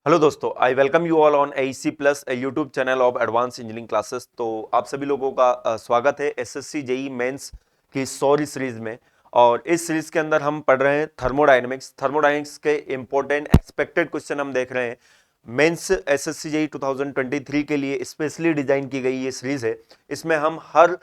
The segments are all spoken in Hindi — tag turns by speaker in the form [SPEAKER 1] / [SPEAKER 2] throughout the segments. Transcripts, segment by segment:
[SPEAKER 1] हेलो दोस्तों, I welcome you all on AEC plus YouTube channel of advance engineering classes. तो आप सभी लोगों का स्वागत है एसएससी जेई मेंस की सॉरी सीरीज में। और इस सीरीज के अंदर हम पढ़ रहे हैं थर्मोडायनेमिक्स के इंपॉर्टेंट एक्सपेक्टेड क्वेश्चन हम देख रहे हैं। मेंस एसएससी जेई 2023 के लिए स्पेशली डिजाइन की गई ये सीरीज है। इसमें हम हर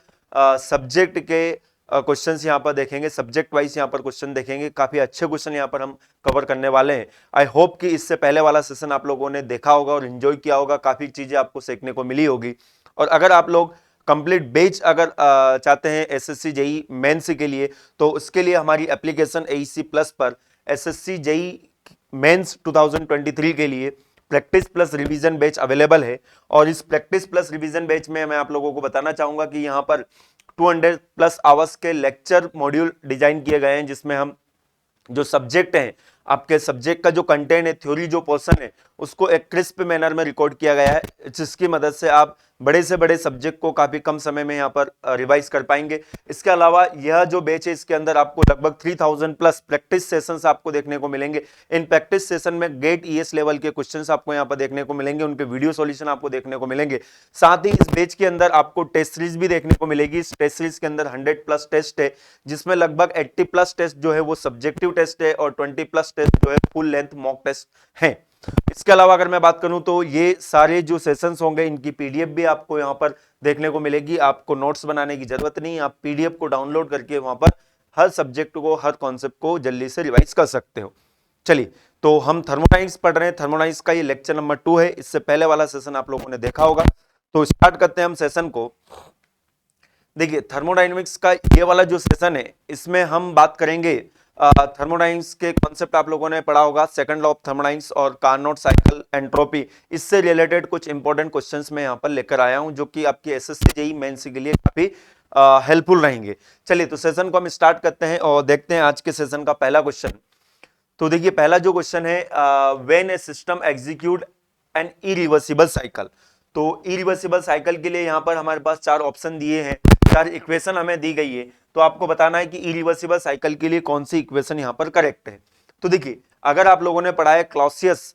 [SPEAKER 1] सब्जेक्ट के क्वेश्चंस यहाँ पर देखेंगे, सब्जेक्ट वाइज यहाँ पर क्वेश्चन देखेंगे। काफी अच्छे क्वेश्चन यहाँ पर हम कवर करने वाले हैं। आई होप कि इससे पहले वाला सेशन आप लोगों ने देखा होगा और एंजॉय किया होगा, काफी चीजें आपको सीखने को मिली होगी। और अगर आप लोग कंप्लीट बैच अगर चाहते हैं एसएससी जेई मेंस के लिए, तो उसके लिए हमारी एप्लीकेशन AEC प्लस पर एसएससी जेई मेंस 2023 के लिए practice plus revision batch available है। और इस प्रैक्टिस प्लस रिवीजन बैच में मैं आप लोगों को बताना चाहूंगा कि यहाँ पर 200 प्लस आवर्स के लेक्चर मॉड्यूल डिजाइन किए गए हैं, जिसमें हम जो सब्जेक्ट हैं, आपके सब्जेक्ट का जो कंटेंट है, थ्योरी जो पोर्शन है, उसको एक क्रिस्प मैनर में रिकॉर्ड किया गया है, जिसकी मदद से आप बड़े से बड़े सब्जेक्ट को काफी कम समय में यहाँ पर रिवाइज कर पाएंगे। इसके अलावा यह जो बैच है, इसके अंदर आपको लगभग 3000 प्लस प्रैक्टिस सेशंस आपको देखने को मिलेंगे। इन प्रैक्टिस सेशन में गेट ES लेवल के क्वेश्चंस आपको यहाँ पर देखने को मिलेंगे, उनके वीडियो सॉल्यूशन आपको देखने को मिलेंगे। साथ ही इस बैच के अंदर आपको टेस्ट सीरीज भी देखने को मिलेगी। इस टेस्ट सीरीज के अंदर 100 प्लस टेस्ट है, जिसमें लगभग 80 प्लस टेस्ट जो है वो सब्जेक्टिव टेस्ट है और 20 प्लस टेस्ट जो है फुल लेंथ मॉक टेस्ट है। इसके अलावा अगर मैं बात करूं तो ये सारे जो सेशंस होंगे, इनकी PDF भी आपको यहां पर देखने को मिलेगी। आपको नोट्स बनाने की जरूरत नहीं, आप PDF को डाउनलोड करके वहां पर हर सब्जेक्ट को, हर कॉन्सेप्ट को जल्दी से रिवाइज कर सकते हो। चलिए, तो हम थर्मोडायनेमिक्स पढ़ रहे हैं। थर्मोडायनेमिक्स का ये लेक्चर नंबर 2 है। इससे पहले वाला सेशन आप लोगों ने देखा होगा। तो स्टार्ट करते हैं हम सेशन को। देखिए, थर्मोडायनेमिक्स का ये वाला जो सेशन है, इसमें हम बात करेंगे थर्मोडायनेमिक्स के कॉन्सेप्ट आप लोगों ने पढ़ा होगा, सेकंड लॉ ऑफ थर्मोडायनेमिक्स और कार्नोट साइकिल, एंट्रोपी। इससे रिलेटेड कुछ इंपॉर्टेंट क्वेश्चंस मैं यहाँ पर लेकर आया हूं, जो कि आपकी एसएससी जेई मेंस के लिए काफी हेल्पफुल रहेंगे। चलिए, तो सेशन को हम स्टार्ट करते हैं और देखते हैं आज के सेशन का पहला क्वेश्चन। तो देखिए, पहला जो क्वेश्चन है, when a system execute an irreversible cycle. तो इरिवर्सिबल साइकिल के लिए यहाँ पर हमारे पास 4 ऑप्शन दिए हैं, 4 इक्वेशन हमें दी गई है। तो आपको बताना है कि इरिवर्सिबल साइकिल के लिए कौन सी इक्वेशन यहाँ पर करेक्ट है। तो देखिए, अगर आप लोगों ने पढ़ा है क्लॉसियस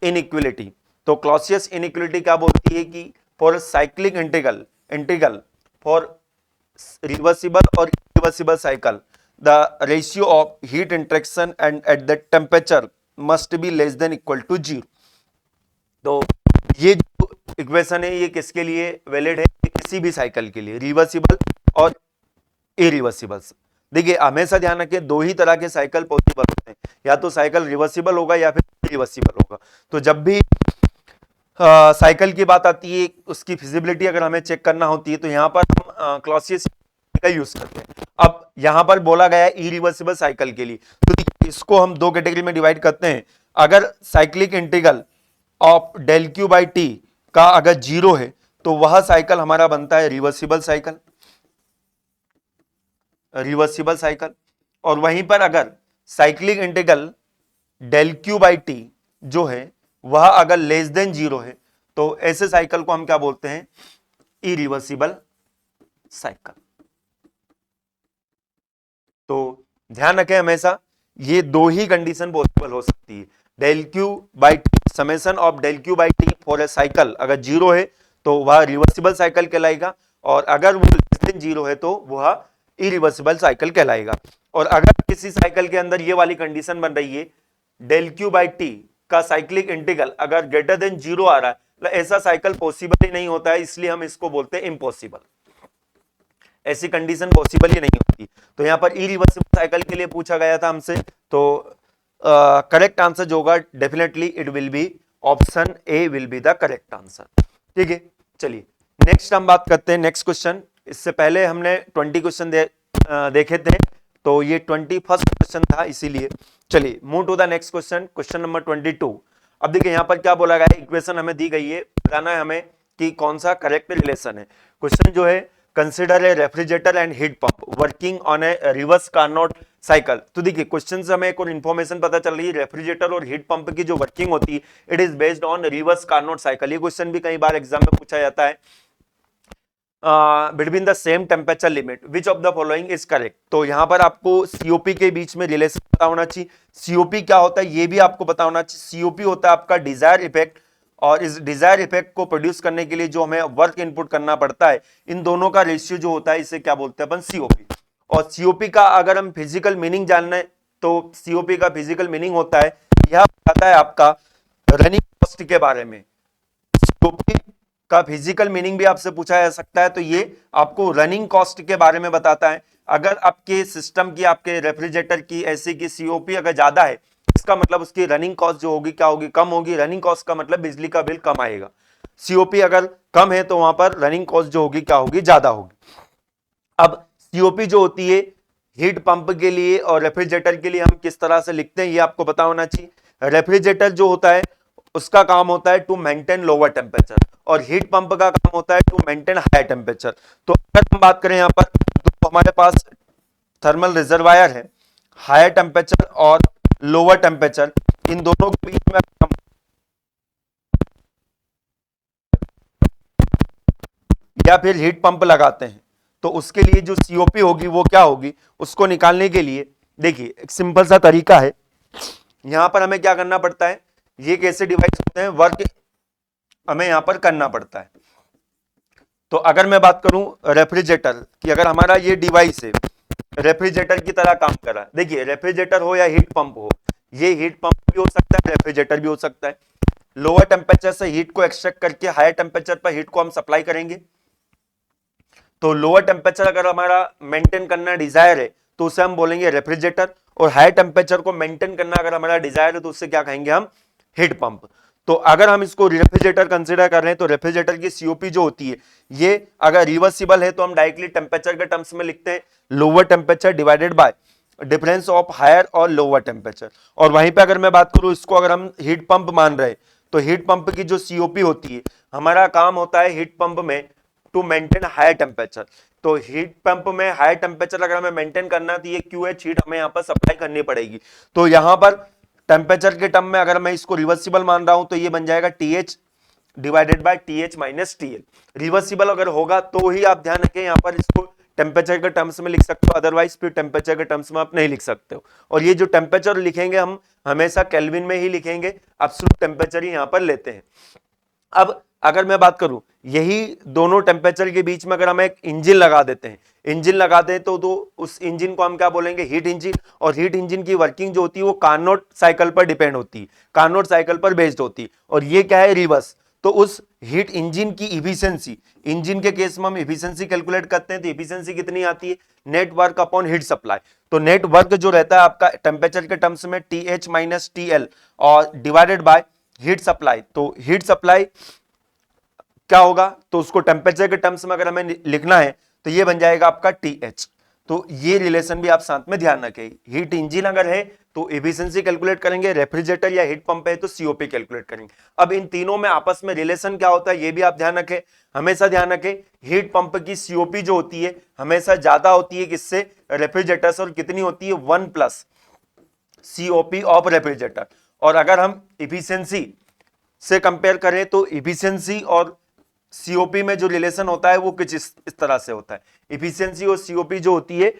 [SPEAKER 1] इनइक्वलिटी, तो क्लॉसियस इनइक्वलिटी क्या बोलती है कि for cyclic integral for reversible और irreversible cycle, the ratio of heat interaction and at that temperature must be less than equal to 0। तो ये जो इक्वेशन है, ये किसके लिए वैलिड है? किसी भी साइकिल के लिए, रिवर्सिबल और इरिवर्सिबल। देखिए, हमेशा ध्यान रखें, 2 ही तरह के साइकिल पॉसिबल होते हैं, या तो साइकिल रिवर्सिबल होगा या फिर इरिवर्सिबल होगा। तो जब भी साइकिल की बात आती है, उसकी फिजिबिलिटी अगर हमें चेक करना होती है, तो यहाँ पर हम क्लॉसियस का यूज करते हैं। अब यहां पर बोला गया है इरिवर्सिबल साइकिल के लिए, तो इसको हम 2 कैटेगरी में डिवाइड करते हैं। अगर cyclic integral of del Q by T का अगर 0 है, तो वह साइकिल हमारा बनता है रिवर्सिबल साइकिल। और वहीं पर अगर cyclic integral del Q by T जो है वह अगर लेस देन 0 है, तो ऐसे साइकिल को हम क्या बोलते हैं? Irreversible cycle. तो ध्यान रखें, हमेशा ये 2 ही कंडीशन पॉसिबल हो सकती है। Del Q by T, summation of del Q by T for a cycle अगर 0 है, तो वह रिवर्सिबल साइकिल कहलाएगा, और अगर वो लेस देन 0 है, तो वह इरिवर्सिबल साइकिल कहलाएगा। और अगर किसी साइकिल के अंदर ये वाली कंडीशन बन रही है, डेल क्यू बाई टी का साइक्लिक इंटीग्रल अगर ग्रेटर देन 0 आ रहा है, तो ऐसा साइकिल पॉसिबल ही नहीं होता है, इसलिए हम इसको बोलते हैं इम्पॉसिबल। ऐसी कंडीशन पॉसिबल ही नहीं होती। तो यहां पर इरिवर्सिबल साइकिल के लिए पूछा गया था हमसे, तो करेक्ट आंसर जो होगा, definitely it will be option A will be the correct answer. ठीक है, चलिए नेक्स्ट हम बात करते हैं। नेक्स्ट क्वेश्चन, इससे पहले हमने 20 क्वेश्चन देखे थे, तो ये 21st क्वेश्चन था, इसीलिए चलिए move to the next question, question number 22। अब देखिए, यहां पर क्या बोला गया है, इक्वेशन हमें दी गई है, बताना है हमें कि कौन सा करेक्ट रिलेशन है। क्वेश्चन जो है, consider a refrigerator and heat pump working on A reverse Carnot cycle. तो देखिए, क्वेश्चन से हमें एक और इन्फॉर्मेशन पता चल रही है, रेफ्रिजरेटर और हीट पंप की जो वर्किंग होती है, it is based on reverse Carnot cycle. ये क्वेश्चन भी कई बार एग्जाम में पूछा जाता है। Between the same temperature limit, which of the following is correct. तो यहां पर आपको सीओपी के बीच में रिलेशन पता होना चाहिए। सीओपी क्या होता है ये भी आपको पता होना चाहिए। सीओपी होता है आपका डिजायर इफेक्ट, और इस डिजायर इफेक्ट को प्रोड्यूस करने के लिए जो हमें वर्क इनपुट करना पड़ता है, इन दोनों का रेशियो जो होता है इसे क्या बोलते हैं अपन, सीओपी। और सीओपी का अगर हम फिजिकल मीनिंग जानना है तो सीओपी का फिजिकल मीनिंग होता है, यह बताता है आपका रनिंग कॉस्ट के बारे में। सीओपी का फिजिकल मीनिंग भी आपसे पूछा जा सकता है, तो ये आपको रनिंग कॉस्ट के बारे में बताता है। अगर आपके सिस्टम की, आपके रेफ्रिजरेटर की ऐसी की सीओपी अगर ज्यादा है, इसका मतलब उसकी रनिंग कॉस्ट जो होगी क्या होगी, कम होगी। रनिंग कॉस्ट का मतलब बिजली का बिल कम आएगा। सीओपी अगर कम है तो वहां पर रनिंग कॉस्ट जो होगी क्या होगी, ज्यादा होगी। अब सीओपी जो होती है हीट पंप के लिए और रेफ्रिजरेटर के लिए हम किस तरह से लिखते हैं ये आपको पता होना चाहिए। रेफ्रिजरेटर जो होता है उसका काम होता है टू मेंटेन लोअर टेम्परेचर, और हीट पंप का काम होता है टू मेंटेन हायर टेम्परेचर। तो अगर हम बात करें यहां पर, तो हमारे पास थर्मल रिजर्वायर है, हायर टेम्परेचर और लोअर टेम्परेचर, इन दोनों के बीच में हम या फिर हीट पंप लगाते हैं, तो उसके लिए जो सीओपी होगी वो क्या होगी, उसको निकालने के लिए देखिए एक सिंपल सा तरीका है। यहां पर हमें क्या करना पड़ता है, ये कैसे डिवाइस होते हैं, वर्क हमें यहां पर करना पड़ता है। तो अगर मैं बात करूं रेफ्रिजरेटर की, अगर हमारा ये डिवाइस है रेफ्रिजरेटर की तरह काम कर रहा है, देखिए रेफ्रिजरेटर हो या हीट पंप हो, ये हीट पंप भी हो सकता है, रेफ्रिजरेटर भी हो सकता है। लोअर टेम्परेचर से हीट को एक्सट्रैक्ट करके हायर टेम्परेचर पर हीट को हम सप्लाई करेंगे। तो लोअर टेम्परेचर अगर हमारा मेंटेन करना डिजायर है तो उसे हम बोलेंगे रेफ्रिजरेटर, और हायर टेम्परेचर को मेंटेन करना अगर हमारा डिजायर है तो उससे क्या कहेंगे हम, हीट पंप। तो अगर हम इसको रेफ्रिजरेटर कंसीडर कर रहे हैं तो रेफ्रिजरेटर की सीओपी जो होती है ये अगर रिवर्सिबल है तो हम डायरेक्टली टेम्परेचर के टर्म्स में लिखते हैं, lower temperature divided by difference of higher और लोअर टेम्परेचर। और वहीं पे अगर मैं बात करूं इसको अगर हम हीट पंप मान रहे हैं तो हीट पंप की जो सीओपी होती है, हमारा काम होता है हीट पंप में टू मेंटेन हायर टेम्परेचर। तो हीट पंप में हायर टेम्परेचर अगर हमें मेंटेन करना है तो ये क्यूएच हीट हमें यहां पर सप्लाई करनी पड़ेगी। तो यहां पर टेम्परेचर के टर्म में अगर मैं इसको रिवर्सिबल मान रहा हूं तो ये बन जाएगा TH divided by TH minus TL. Reversible अगर होगा तो ही आप ध्यान रखें यहां पर इसको टेम्परेचर के टर्म्स में लिख सकते हो, अदरवाइज फिर टेम्परेचर के टर्म्स में आप नहीं लिख सकते हो। और ये जो टेम्परेचर लिखेंगे हम हमेशा केल्विन में ही लिखेंगे, एब्सोल्यूट टेम्परेचर ही यहां पर लेते हैं। अब अगर मैं बात करूं यही दोनों टेम्परेचर के बीच में अगर हम एक इंजन लगा देते हैं, इंजन लगाते हैं तो उस इंजन को हम क्या बोलेंगे, हीट इंजन। और हीट इंजन की वर्किंग जो होती है वो कार्नोट साइकिल पर डिपेंड होती है, कार्नोट साइकिल पर बेस्ड होती है, और ये क्या है, रिवर्स। तो उस हीट इंजन की इफिशियंसी, इंजन के केस में हम इफिशियंसी कैलकुलेट करते हैं तो इफिशियंसी कितनी आती है, net work upon heat supply. तो नेट वर्क जो रहता है आपका टेम्परेचर के टर्म्स में T H minus T L और डिवाइडेड बाय हीट सप्लाई। तो हीट सप्लाई क्या होगा, तो उसको टेम्परेचर के टर्म्स में अगर हमें लिखना है तो ये बन जाएगा आपका टीएच। तो ये रिलेशन भी आप साथ में ध्यान रखें। हीट इंजन अगर है तो एफिशिएंसी कैलकुलेट करेंगे, रेफ्रिजरेटर या हीट पंप है तो सीओपी कैलकुलेट करेंगे। अब इन तीनों में आपस में रिलेशन क्या होता है ये भी आप ध्यान रखें, हमेशा ध्यान रखें। हीट पंप की सीओपी जो होती है हमेशा ज्यादा होती है किससे, रेफ्रिजरेटर से, और कितनी होती है, 1 प्लस सीओपी ऑफ रेफ्रिजरेटर। और अगर हम इफिशियंसी से कंपेयर करें तो इफिशियंसी और सीओपी में जो रिलेशन होता है वो कुछ इस तरह से होता है, इफिशियंसी और सीओपी जो होती है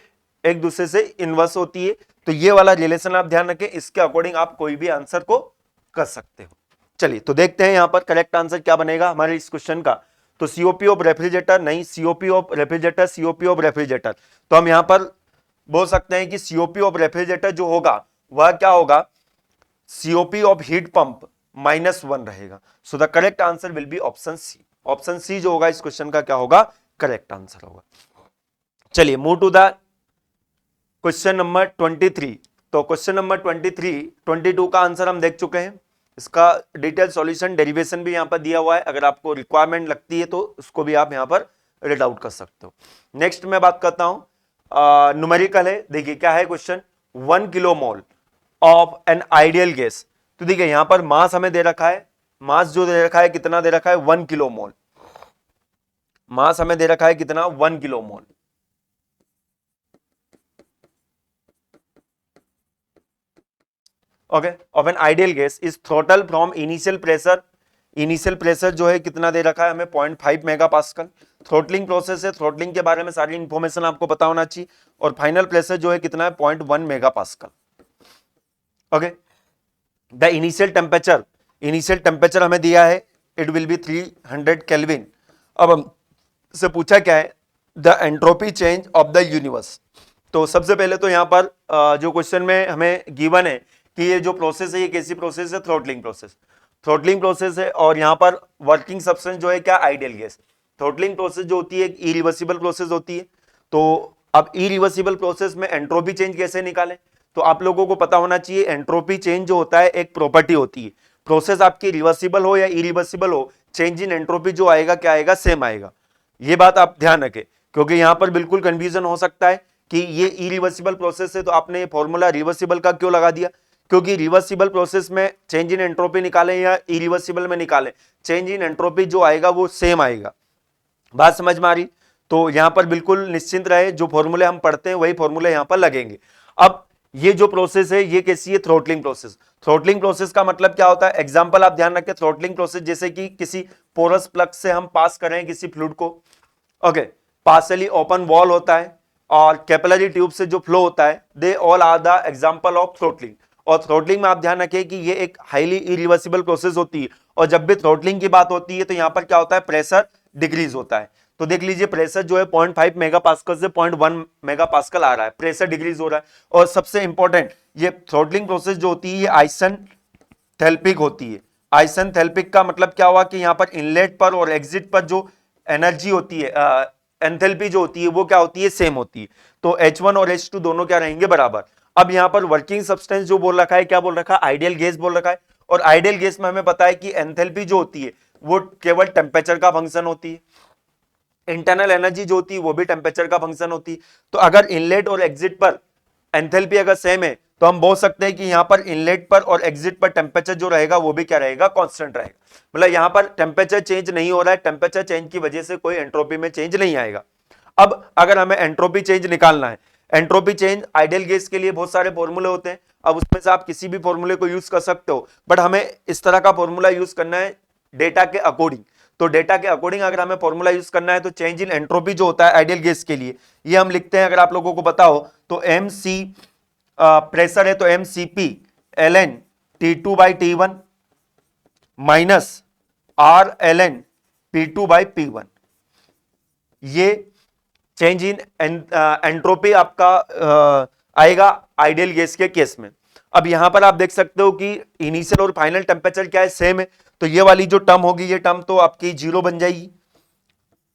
[SPEAKER 1] एक दूसरे से इनवर्स होती है। तो ये वाला रिलेशन आप ध्यान रखें, इसके अकॉर्डिंग आप कोई भी आंसर को कर सकते हो। चलिए तो देखते हैं यहां पर करेक्ट आंसर क्या बनेगा हमारे इस क्वेश्चन का। तो सीओपी ऑफ रेफ्रिजरेटर नहीं, COP of refrigerator, COP of refrigerator. तो हम यहां पर बोल सकते हैं कि सीओपी ऑफ रेफ्रिजरेटर जो होगा वह क्या होगा, सीओपी ऑफ हीट पंप -1 रहेगा। So the correct answer will be option C. Option C जो होगा इस क्वेश्चन का क्या होगा, करेक्ट आंसर होगा। चलिए move to the question number 23। तो क्वेश्चन नंबर 23, 22 का आंसर हम देख चुके हैं। इसका डिटेल सॉल्यूशन डेरिवेशन भी यहां पर दिया हुआ है, अगर आपको रिक्वायरमेंट लगती है तो उसको भी आप यहां पर रीड आउट कर सकते हो। नेक्स्ट मैं बात करता हूं न्यूमेरिकल है। देखिए क्या है question, 1 kilo mole of N ideal gas. तो देखिए यहां पर मास हमें दे रखा है, मास जो दे रखा है कितना दे रखा है, 1 किलो मोल। मास हमें दे रखा है कितना, 1 kilo mole. Okay, of N ideal gas is throttle from initial pressure initial pressure जो है कितना दे रखा है हमें 0.5 मेगा पास्कल। थ्रोटलिंग प्रोसेस है, थ्रोटलिंग के बारे में सारी इंफॉर्मेशन आपको पता होना चाहिए। और फाइनल प्रेशर जो है कितना है 0.1 mega pascal. Okay, the initial temperature हमें दिया है, इट विल बी 300 केल्विन। अब हमसे पूछा क्या है, the entropy change of the universe. तो सबसे पहले तो यहाँ पर जो क्वेश्चन में हमें गिवन है कि ये जो प्रोसेस है ये कैसी प्रोसेस है, थ्रोटलिंग प्रोसेस है। और यहाँ पर वर्किंग सब्सटेंस जो है क्या, आइडियल गैस। थ्रोटलिंग प्रोसेस जो होती है एक इरिवर्सिबल प्रोसेस होती है। तो अब इरिवर्सिबल प्रोसेस में एंट्रोपी चेंज कैसे निकालें, तो आप लोगों को पता होना चाहिए एंट्रोपी चेंज जो होता है एक प्रॉपर्टी होती है। प्रोसेस आपकी रिवर्सिबल हो या इरिवर्सिबल हो, चेंज इन एंट्रोपी जो आएगा क्या आएगा, सेम आएगा। ये बात आप ध्यान रखें, क्योंकि यहां पर बिल्कुल कंफ्यूजन हो सकता है कि ये इरिवर्सिबल प्रोसेस है तो आपने ये फॉर्मूला रिवर्सिबल का क्यों लगा दिया। क्योंकि रिवर्सिबल प्रोसेस में चेंज इन एंट्रोपी निकालें या इरिवर्सिबल में निकालें, चेंज इन एंट्रोपी जो आएगा वो सेम आएगा। बात समझ में आ रही। तो यहां पर बिल्कुल निश्चिंत रहे, जो फॉर्मूले हम पढ़ते हैं वही फॉर्मूले यहां पर लगेंगे। अब ये जो प्रोसेस है ये कैसी है, थ्रोटलिंग प्रोसेस। थ्रोटलिंग प्रोसेस का मतलब क्या होता है, एग्जांपल आप ध्यान रखें, थ्रोटलिंग प्रोसेस जैसे कि किसी पोरस प्लग से हम पास करें किसी फ्लूइड को। ओके, पार्शियली ओपन वॉल होता है और कैपिलरी ट्यूब से जो फ्लो होता है, they all are the example of throttling. और थ्रोटलिंग में आप ध्यान रखें कि ये एक हाईली इरिवर्सिबल प्रोसेस होती है। और जब भी थ्रोटलिंग की बात होती है तो यहां पर क्या होता है, प्रेशर डिक्रीज होता है। तो देख लीजिए प्रेशर जो है 0.5 मेगा पास्कल से 0.1 मेगा पास्कल आ रहा है, प्रेशर डिक्रीज हो रहा है। और सबसे इंपॉर्टेंट, ये थ्रोटलिंग प्रोसेस जो होती है ये आइसेंथैल्पिक होती है। आइसेंथैल्पिक का मतलब क्या हुआ कि यहां पर इनलेट पर और एग्जिट पर जो एनर्जी होती है, एंथैल्पी जो होती है वो क्या होती है, सेम होती है। तो H1 और H2 दोनों क्या रहेंगे, बराबर। अब यहां पर वर्किंग सब्सटेंस जो बोल रखा है, क्या बोल रखा है, आइडियल गैस बोल रखा है। और आइडियल गैस में हमें पता है कि एंथैल्पी जो होती है वो केवल टेम्परेचर का फंक्शन होती है, इंटरनल एनर्जी जो होती है वो भी टेम्परेचर का फंक्शन होती है। तो अगर इनलेट और एग्जिट पर एंथैल्पी अगर सेम है तो हम बोल सकते हैं कि यहां पर इनलेट पर और एग्जिट पर टेम्परेचर जो रहेगा वो भी क्या रहेगा, कांस्टेंट रहेगा। मतलब यहां पर टेम्परेचर चेंज नहीं हो रहा है, टेम्परेचर चेंज की वजह से कोई एंट्रोपी में चेंज नहीं आएगा। अब अगर हमें एंट्रोपी चेंज निकालना है, एंट्रोपी चेंज आइडियल गैस के लिए बहुत सारे फॉर्मूले होते हैं। अब उसमें से आप किसी भी फॉर्मूले को यूज कर सकते हो, बट हमें इस तरह का फॉर्मूला यूज करना है डेटा के अकॉर्डिंग। तो डेटा के अकॉर्डिंग अगर हमें फॉर्मूला यूज करना है तो चेंज इन एंट्रोपी जो होता है आइडियल गैस के लिए, ये हम लिखते हैं, अगर आप लोगों को पता हो तो MC प्रेशर है तो MCP ln T2 by T1 minus Rln P2 by P1। ये चेंज इन एंट्रोपी आपका आएगा आइडियल गैस के केस में। अब यहां पर आप देख सकते हो कि इनिशियल और फाइनल टेम्परेचर क्या है, सेम है। तो ये वाली जो टर्म होगी ये टर्म तो आपकी जीरो बन जाएगी,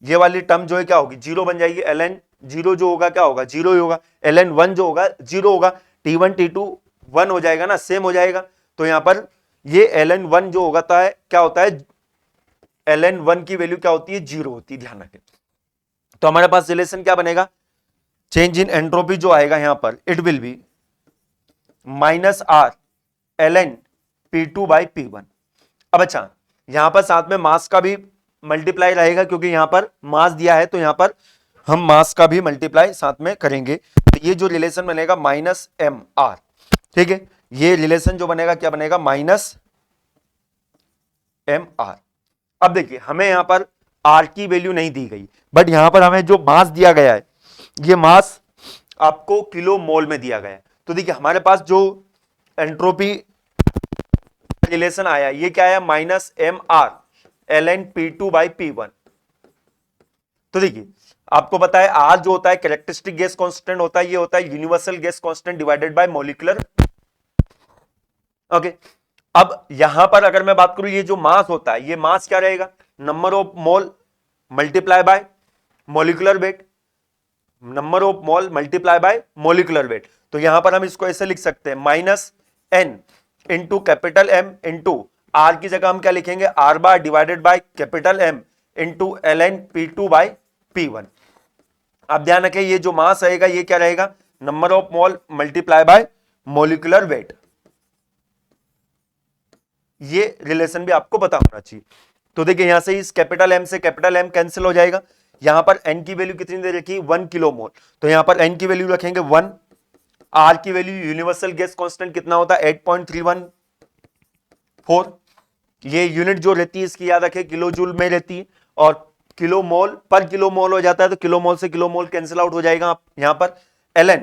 [SPEAKER 1] ये वाली टर्म जो है क्या होगी, जीरो बन जाएगी। ln जीरो जो होगा क्या होगा, जीरो ही होगा। ln 1 जो होगा जीरो होगा। T1 T2 1 हो जाएगा ना, सेम हो जाएगा। तो यहां पर ये ln 1 जो होगा क्या होता है, ln 1 की वैल्यू क्या होती है, जीरो होती है, ध्यान रखें। तो हमारे पास रिलेशन क्या बनेगा, चेंज इन एंट्रोपी जो आएगा यहां पर, it will be minus R ln P2 by P1। अब अच्छा, यहां पर साथ में मास का भी मल्टीप्लाई रहेगा, क्योंकि यहां पर मास दिया है तो यहां पर हम मास का भी मल्टीप्लाई साथ में करेंगे। तो ये जो रिलेशन बनेगा माइनस MR, ठीक है। ये रिलेशन जो बनेगा क्या बनेगा, माइनस MR। अब देखिए हमें यहां पर R की वैल्यू नहीं दी गई, बट यहां पर हमें जो मास दिया गया है ये मास आपको किलो मोल में दिया गया है। तो देखिए हमारे पास जो एंट्रोपी रिलेशन आया ये क्या है, minus MR ln P2 by P1। तो देखिए आपको पता है R जो होता है कैरेक्टरिस्टिक गैस कांस्टेंट होता है, ये होता है universal gas constant divided by molecular. Okay, अब यहां पर अगर मैं बात करूं ये जो मास होता है, ये मास क्या रहेगा, number of mole multiply by molecular weight, number of mole multiply by molecular weight. तो यहां पर हम इसको ऐसे लिख सकते हैं, minus N into capital M into R की जगह हम क्या लिखेंगे, R bar divided by capital M into ln P2 by P1। अब ध्यान रखें ये जो मास रहेगा ये क्या रहेगा, number of mole multiply by molecular weight. ये रिलेशन भी आपको पता होना चाहिए। तो देखिए यहां से इस कैपिटल M से कैपिटल M कैंसिल हो जाएगा। यहां पर N की वैल्यू कितनी दे रखी, 1 किलो मोल। तो यहां पर N की वैल्यू रखेंगे 1, R की वैल्यू यूनिवर्सल गैस कांस्टेंट कितना होता है 8.314, ये यूनिट जो रहती है इसकी याद रखें किलो जूल में रहती है, और किलो मोल पर किलो मोल हो जाता है, तो किलो मोल से किलो मोल कैंसिल आउट हो जाएगा। आप यहां पर ln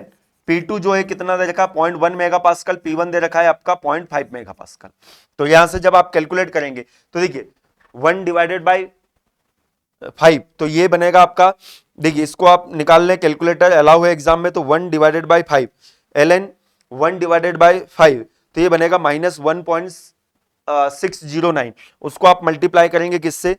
[SPEAKER 1] P2 जो है कितना दे रखा है 0.1 मेगा पास्कल, P1 दे रखा है आपका 0.5 मेगा पास्कल। तो यहां से जब आप कैलकुलेट करेंगे तो देखिए 1 डिवाइडेड बाई 5, तो ये बनेगा आपका, देखिए इसको आप निकाल लें, कैलकुलेटर अलाउ है एग्जाम में, तो 1 divided by 5 ln 1 divided by 5, तो ये बनेगा -1.609। उसको आप मल्टीप्लाई करेंगे किससे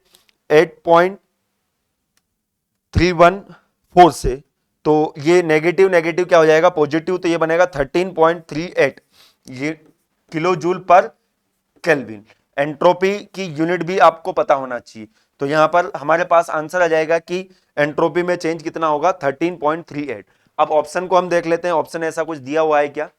[SPEAKER 1] 8.314 से, तो ये नेगेटिव नेगेटिव क्या हो जाएगा पॉजिटिव, तो ये बनेगा 13.38 ये किलो जूल पर केल्विन। एंट्रोपी की यूनिट भी आपको पता होना चाहिए, तो यहां पर हमारे पास आंसर आ जाएगा कि एंट्रोपी में चेंज कितना होगा 13.38। अब ऑप्शन को हम देख लेते हैं, ऑप्शन ऐसा कुछ दिया हुआ है क्या?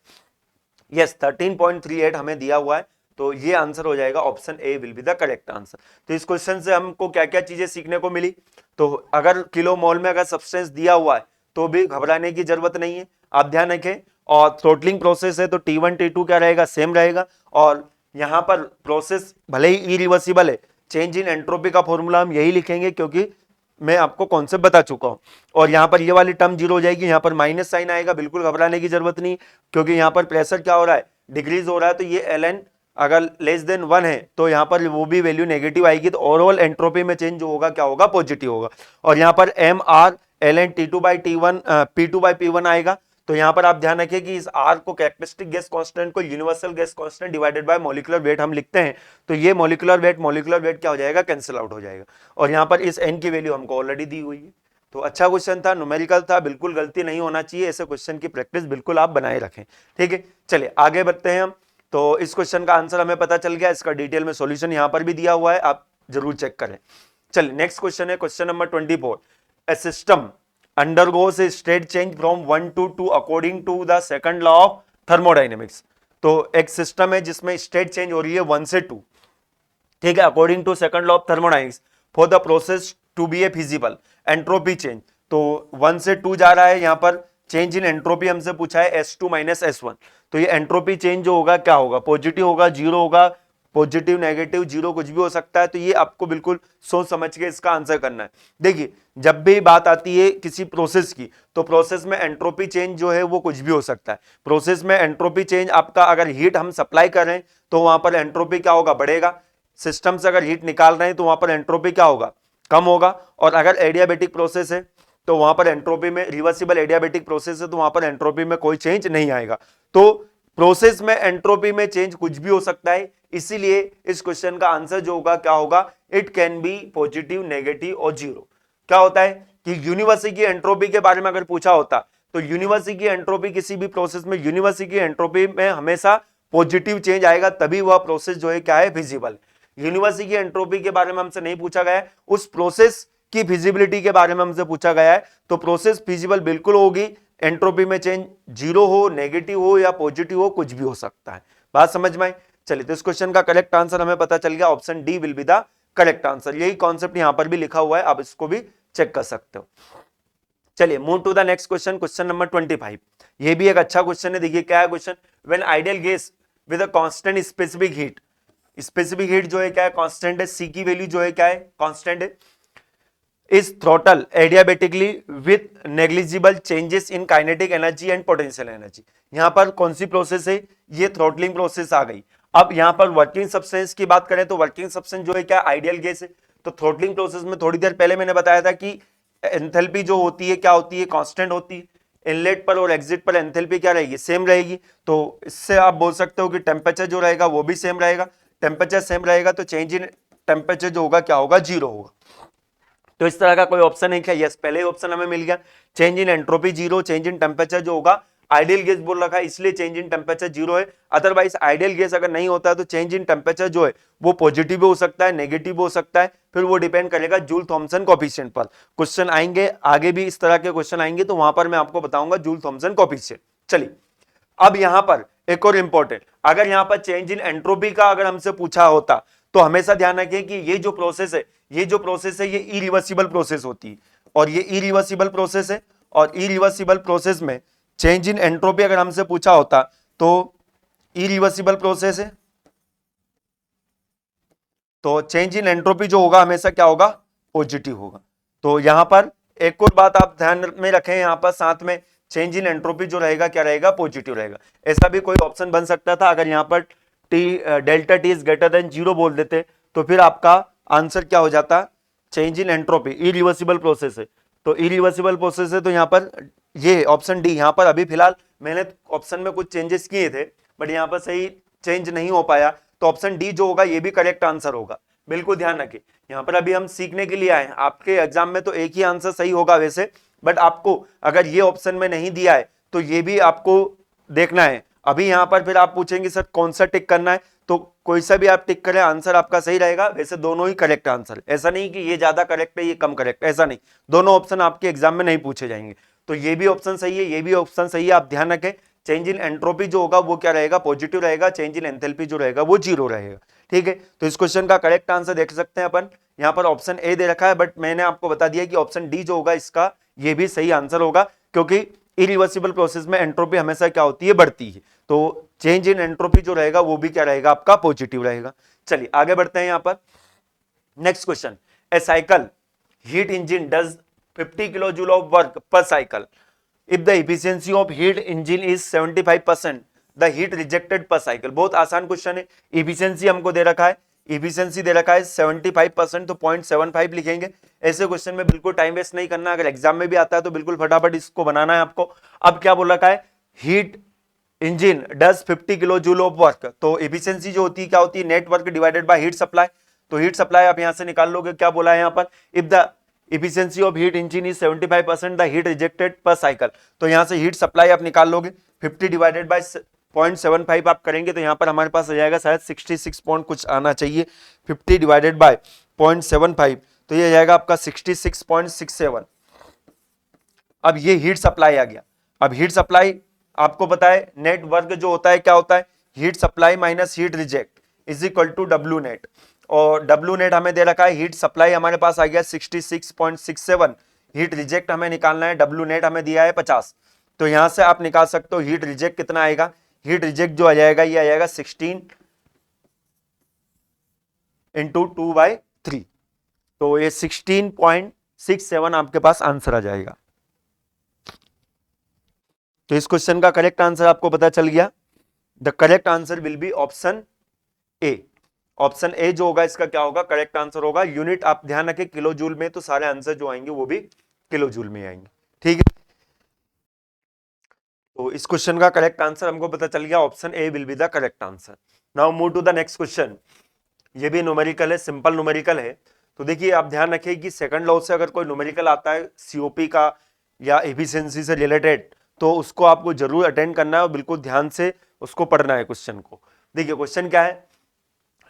[SPEAKER 1] यस 13.38 हमें दिया हुआ है, तो ये आंसर हो जाएगा option A will be the correct answer. तो इस क्वेश्चन से हमको क्या क्या चीजें सीखने को मिली? तो अगर किलो मोल में अगर सब्सटेंस दिया हुआ है तो भी घबराने की जरूरत नहीं है, आप ध्यान रखें। और थ्रोटलिंग प्रोसेस है तो T1 T2 क्या रहेगा सेम रहेगा, और यहां पर प्रोसेस भले ही इरिवर्सिबल है, चेंज इन एंट्रोपी का फॉर्मूला हम यही लिखेंगे क्योंकि मैं आपको कॉन्सेप्ट बता चुका हूं। और यहां पर ये वाली टर्म जीरो हो जाएगी, यहां पर माइनस साइन आएगा, बिल्कुल घबराने की जरूरत नहीं, क्योंकि यहां पर प्रेशर क्या हो रहा है डिक्रीज हो रहा है, तो ये ln अगर लेस देन 1 है तो यहां पर वो भी वैल्यू नेगेटिव आएगी, तो ओवरऑल एंट्रोपी में चेंज जो होगा क्या होगा पॉजिटिव होगा। और यहां पर mr ln T2 by T1 P2 by P1 आएगा, तो यहां पर आप ध्यान रखिए कि इस r को कैरेक्टरिस्टिक गैस कांस्टेंट को universal gas constant divided by molecular weight हम लिखते हैं, तो ये मॉलिक्यूलर वेट क्या हो जाएगा कैंसिल आउट हो जाएगा। और यहां पर इस n की वैल्यू हमको ऑलरेडी दी हुई है। तो अच्छा क्वेश्चन था, न्यूमेरिकल था, बिल्कुल गलती नहीं होना चाहिए, ऐसे क्वेश्चन की प्रैक्टिस बिल्कुल आप बनाए रखें। ठीक है, चलिए आगे बढ़ते हैं हम। तो इस क्वेश्चन का आंसर हमें पता चल गया, इसका डिटेल में सॉल्यूशन यहां पर भी दिया हुआ है, आप जरूर चेक करें। चलिए नेक्स्ट क्वेश्चन है question number 24। A system undergoes a state change from 1 to 2 according to the second law of thermodynamics। तो एक सिस्टम है जिसमें स्टेट चेंज हो रही है 1 से 2, ठीक है, according to second law of thermodynamics for the process to be a feasible entropy change. तो 1 से 2 जा रहा है, यहां पर चेंज इन एंट्रोपी हमसे पूछा है S2 माइनस S1, तो ये एंट्रोपी चेंज जो होगा क्या होगा पॉजिटिव होगा, जीरो होगा, पॉजिटिव नेगेटिव जीरो कुछ भी हो सकता है, तो ये आपको बिल्कुल सोच समझ के इसका आंसर करना है। देखिए जब भी बात आती है किसी प्रोसेस की, तो प्रोसेस में एंट्रोपी चेंज जो है वो कुछ भी हो सकता है। प्रोसेस में एंट्रोपी चेंज आपका अगर हीट हम सप्लाई कर रहे हैं तो वहां पर एंट्रोपी क्या होगा बढ़ेगा, सिस्टम से अगर हीट निकाल रहे हैं तो वहां पर एंट्रोपी क्या होगा कम होगा, और अगर एडियाबेटिक प्रोसेस है तो वहां पर एंट्रोपी में रिवर्सिबल एडियाबेटिक प्रोसेस है तो वहां पर एंट्रोपी में कोई चेंज नहीं आएगा। तो प्रोसेस में एंट्रोपी में चेंज कुछ भी हो सकता है, इसीलिए इस क्वेश्चन का आंसर जो होगा क्या होगा it can be positive negative और जीरो। क्या होता है कि यूनिवर्सिटी की एंट्रोपी के बारे में अगर पूछा होता तो यूनिवर्सिटी की एंट्रोपी किसी भी प्रोसेस में यूनिवर्सिटी की एंट्रोपी में हमेशा पॉजिटिव चेंज आएगा, तभी वह प्रोसेस जो है क्या है फिजिबल। यूनिवर्सिटी की एंट्रोपी के बारे में हमसे नहीं पूछा गया है, उस प्रोसेस की फिजिबिलिटी के बारे में हमसे पूछा गया है, तो प्रोसेस फिजिबल बिल्कुल होगी, एंट्रोपी में चेंज जीरो हो, नेगेटिव हो या पॉजिटिव हो, कुछ भी हो सकता है। बात समझ में आई? चलिए तो इस क्वेश्चन का करेक्ट आंसर हमें पता चल गया, option D will be the correct answer. यही कॉन्सेप्ट यहां पर भी लिखा हुआ है, आप इसको भी चेक कर सकते हो। चलिए move to the next question, question number 25। ये भी एक अच्छा क्वेश्चन है, देखिए क्या है question. When ideal gas with a constant specific heat, specific heat जो है क्या है कांस्टेंट है, सी की वैल्यू जो है क्या है कांस्टेंट है, is throttle adiabatically with negligible changes in kinetic energy and potential energy। यहां पर कौन सी प्रोसेस है, ये थ्रोटलिंग प्रोसेस आ गई। अब यहां पर वर्किंग सब्सटेंस की बात करें तो वर्किंग सब्सटेंस जो है क्या आइडियल गैस है, तो थ्रोटलिंग प्रोसेस में थोड़ी देर पहले मैंने बताया था कि एंथैल्पी जो होती है क्या होती है कांस्टेंट होती है, इनलेट पर और एग्जिट पर एंथैल्पी क्या रहेगी सेम रहेगी, तो इससे आप बोल सकते हो कि टेम्परेचर जो रहेगा वो भी सेम रहेगा, टेम्परेचर सेम रहेगा तो चेंज इन टेम्परेचर जो होगा क्या होगा जीरो होगा। तो इस तरह का कोई ऑप्शन है क्या? यस, पहले ही ऑप्शन हमें मिल गया, change in entropy zero, change in temperature जो होगा आइडियल गैस बोल रखा है इसलिए चेंज इन टेम्परेचर जीरो है। अदरवाइज आइडियल गैस अगर नहीं होता है तो चेंज इन टेम्परेचर जो है वो पॉजिटिव भी हो सकता है, नेगेटिव हो सकता है, फिर वो डिपेंड करेगा जूल थॉमसन कोएफिशिएंट पर। क्वेश्चन आएंगे आगे भी इस तरह के क्वेश्चन आएंगे तो वहां पर मैं आपको बताऊंगा जूल थॉमसन कोएफिशिएंट। चलिए अब यहां पर एक और इंपॉर्टेंट, अगर यहां पर चेंज इन एंट्रोपी का अगर हमसे पूछा होता तो हमेशा ध्यान रखें कि ये जो प्रोसेस है ये इरिवर्सिबल प्रोसेस होती है, और ये इरिवर्सिबल प्रोसेस है, और इरिवर्सिबल प्रोसेस में चेंज इन एंट्रोपी अगर हमसे पूछा होता तो इरिवर्सिबल प्रोसेस है, तो चेंज इन एंट्रोपी जो होगा हमेशा क्या होगा, पॉजिटिव होगा। तो यहां पर एक और बात आप ध्यान में रखें, यहां पर साथ में चेंज इन एंट्रोपी जो रहेगा क्या रहेगा, पॉजिटिव रहेगा। ऐसा भी कोई ऑप्शन बन सकता था, अगर यहां पर delta T is greater than 0 बोल देते तो फिर आपका आंसर क्या हो जाता, change in entropy, irreversible process है। तो इरिवर्सिबल प्रोसेस है, तो यहां पर ये ऑप्शन डी, यहां पर अभी फिलहाल मैंने ऑप्शन में कुछ चेंजेस किए थे बट यहां पर सही चेंज नहीं हो पाया, तो ऑप्शन डी जो होगा ये भी करेक्ट आंसर होगा। बिल्कुल ध्यान रखें, यहां पर अभी हम सीखने के लिए आए हैं, आपके एग्जाम में तो एक ही आंसर सही होगा वैसे, बट आपको अगर ये ऑप्शन में नहीं दिया है तो ये भी आपको देखना है। अभी यहां पर फिर आप पूछेंगे सर कौन सा टिक करना है, तो कोई सा भी आप टिक करें आंसर आपका सही रहेगा। वैसे दोनों ही करेक्ट आंसर, ऐसा नहीं कि ये ज्यादा करेक्ट है ये कम करेक्ट, ऐसा नहीं, दोनों ऑप्शन आपके एग्जाम में नहीं पूछे जाएंगे। तो ये भी ऑप्शन सही है, ये भी ऑप्शन सही है, आप ध्यान रखें। चेंज इन एंट्रोपी जो होगा वो क्या रहेगा, पॉजिटिव रहेगा, चेंज इन एंथैल्पी जो रहेगा वो 0 रहेगा। ठीक है, तो इस क्वेश्चन का करेक्ट आंसर देख सकते हैं अपन, यहां पर ऑप्शन ए दे रखा है बट मैंने आपको बता दिया कि ऑप्शन डी जो होगा इसका ये भी सही आंसर होगा, क्योंकि इरिवर्सिबल प्रोसेस में एंट्रोपी हमेशा क्या होती है, बढ़ती है। तो चेंज इन एंट्रोपी जो रहेगा वो भी क्या रहेगा, आपका पॉजिटिव रहेगा। चलिए आगे बढ़ते हैं यहां पर next question. A cycle heat engine does 50 kilo joule of work पर cycle if the efficiency of heat engine is 75%, the heat rejected per cycle। बहुत आसान क्वेश्चन है, इफिशियंसी हमको दे रखा है, इफिशियंसी दे रखा है 75%, तो 0.75 लिखेंगे। ऐसे क्वेश्चन में बिल्कुल टाइम वेस्ट नहीं करना, अगर एग्जाम में भी आता है तो बिल्कुल फटाफट इसको बनाना है आपको। अब क्या बोल रखा है, heat engine does 50 kilo joule of work, तो इफिशियंसी जो होती है क्या होती है, net work divided by heat supply. तो हीट सप्लाई आप यहां से निकाल लोगे, क्या बोला है यहां पर, if the efficiency of heat engine is 75%, the heat rejected per cycle। तो यहां से हीट सप्लाई आप निकाल लोगे, 50 डिवाइडेड बाय 0.75 आप करेंगे तो यहां पर हमारे पास आ जाएगा शायद 66 पॉइंट कुछ आना चाहिए, 50 डिवाइडेड बाय 0.75 तो ये जाएगा आपका 66.67। अब ये हीट सप्लाई आ गया। अब हीट सप्लाई आपको पता है नेट वर्क जो होता है क्या होता है, heat supply minus heat reject is equal to W net, और डब्ल्यू नेट हमें दे रखा है, हीट सप्लाई हमारे पास आ गया 66.67, हीट रिजेक्ट हमें निकालना है, डब्ल्यू नेट हमें दिया है 50। तो यहां से आप निकाल सकते हो हीट रिजेक्ट कितना आएगा, हीट रिजेक्ट जो आ जाएगा ये आ जाएगा 16 इंटू 2/3, तो ये 16.67 आपके पास आंसर आ जाएगा। तो इस क्वेश्चन का करेक्ट आंसर आपको पता चल गया, the correct answer will be option A. Option A जो होगा इसका क्या होगा, करेक्ट आंसर होगा। यूनिट आप ध्यान रखें किलो जूल में, तो सारे आंसर जो आएंगे वो भी किलो जूल में आएंगे। ठीक है, तो इस क्वेश्चन का करेक्ट आंसर हमको पता चल गया, option A will be the correct answer. Now move to the next question. ये भी न्यूमेरिकल है, सिंपल न्यूमेरिकल है। तो देखिए आप ध्यान रखें कि सेकंड लॉ से अगर कोई न्यूमेरिकल आता है सीओपी का या एफिशिएंसी से रिलेटेड, तो उसको आपको जरूर अटेंड करना है और बिल्कुल ध्यान से उसको पढ़ना है क्वेश्चन को। देखिए क्वेश्चन क्या है,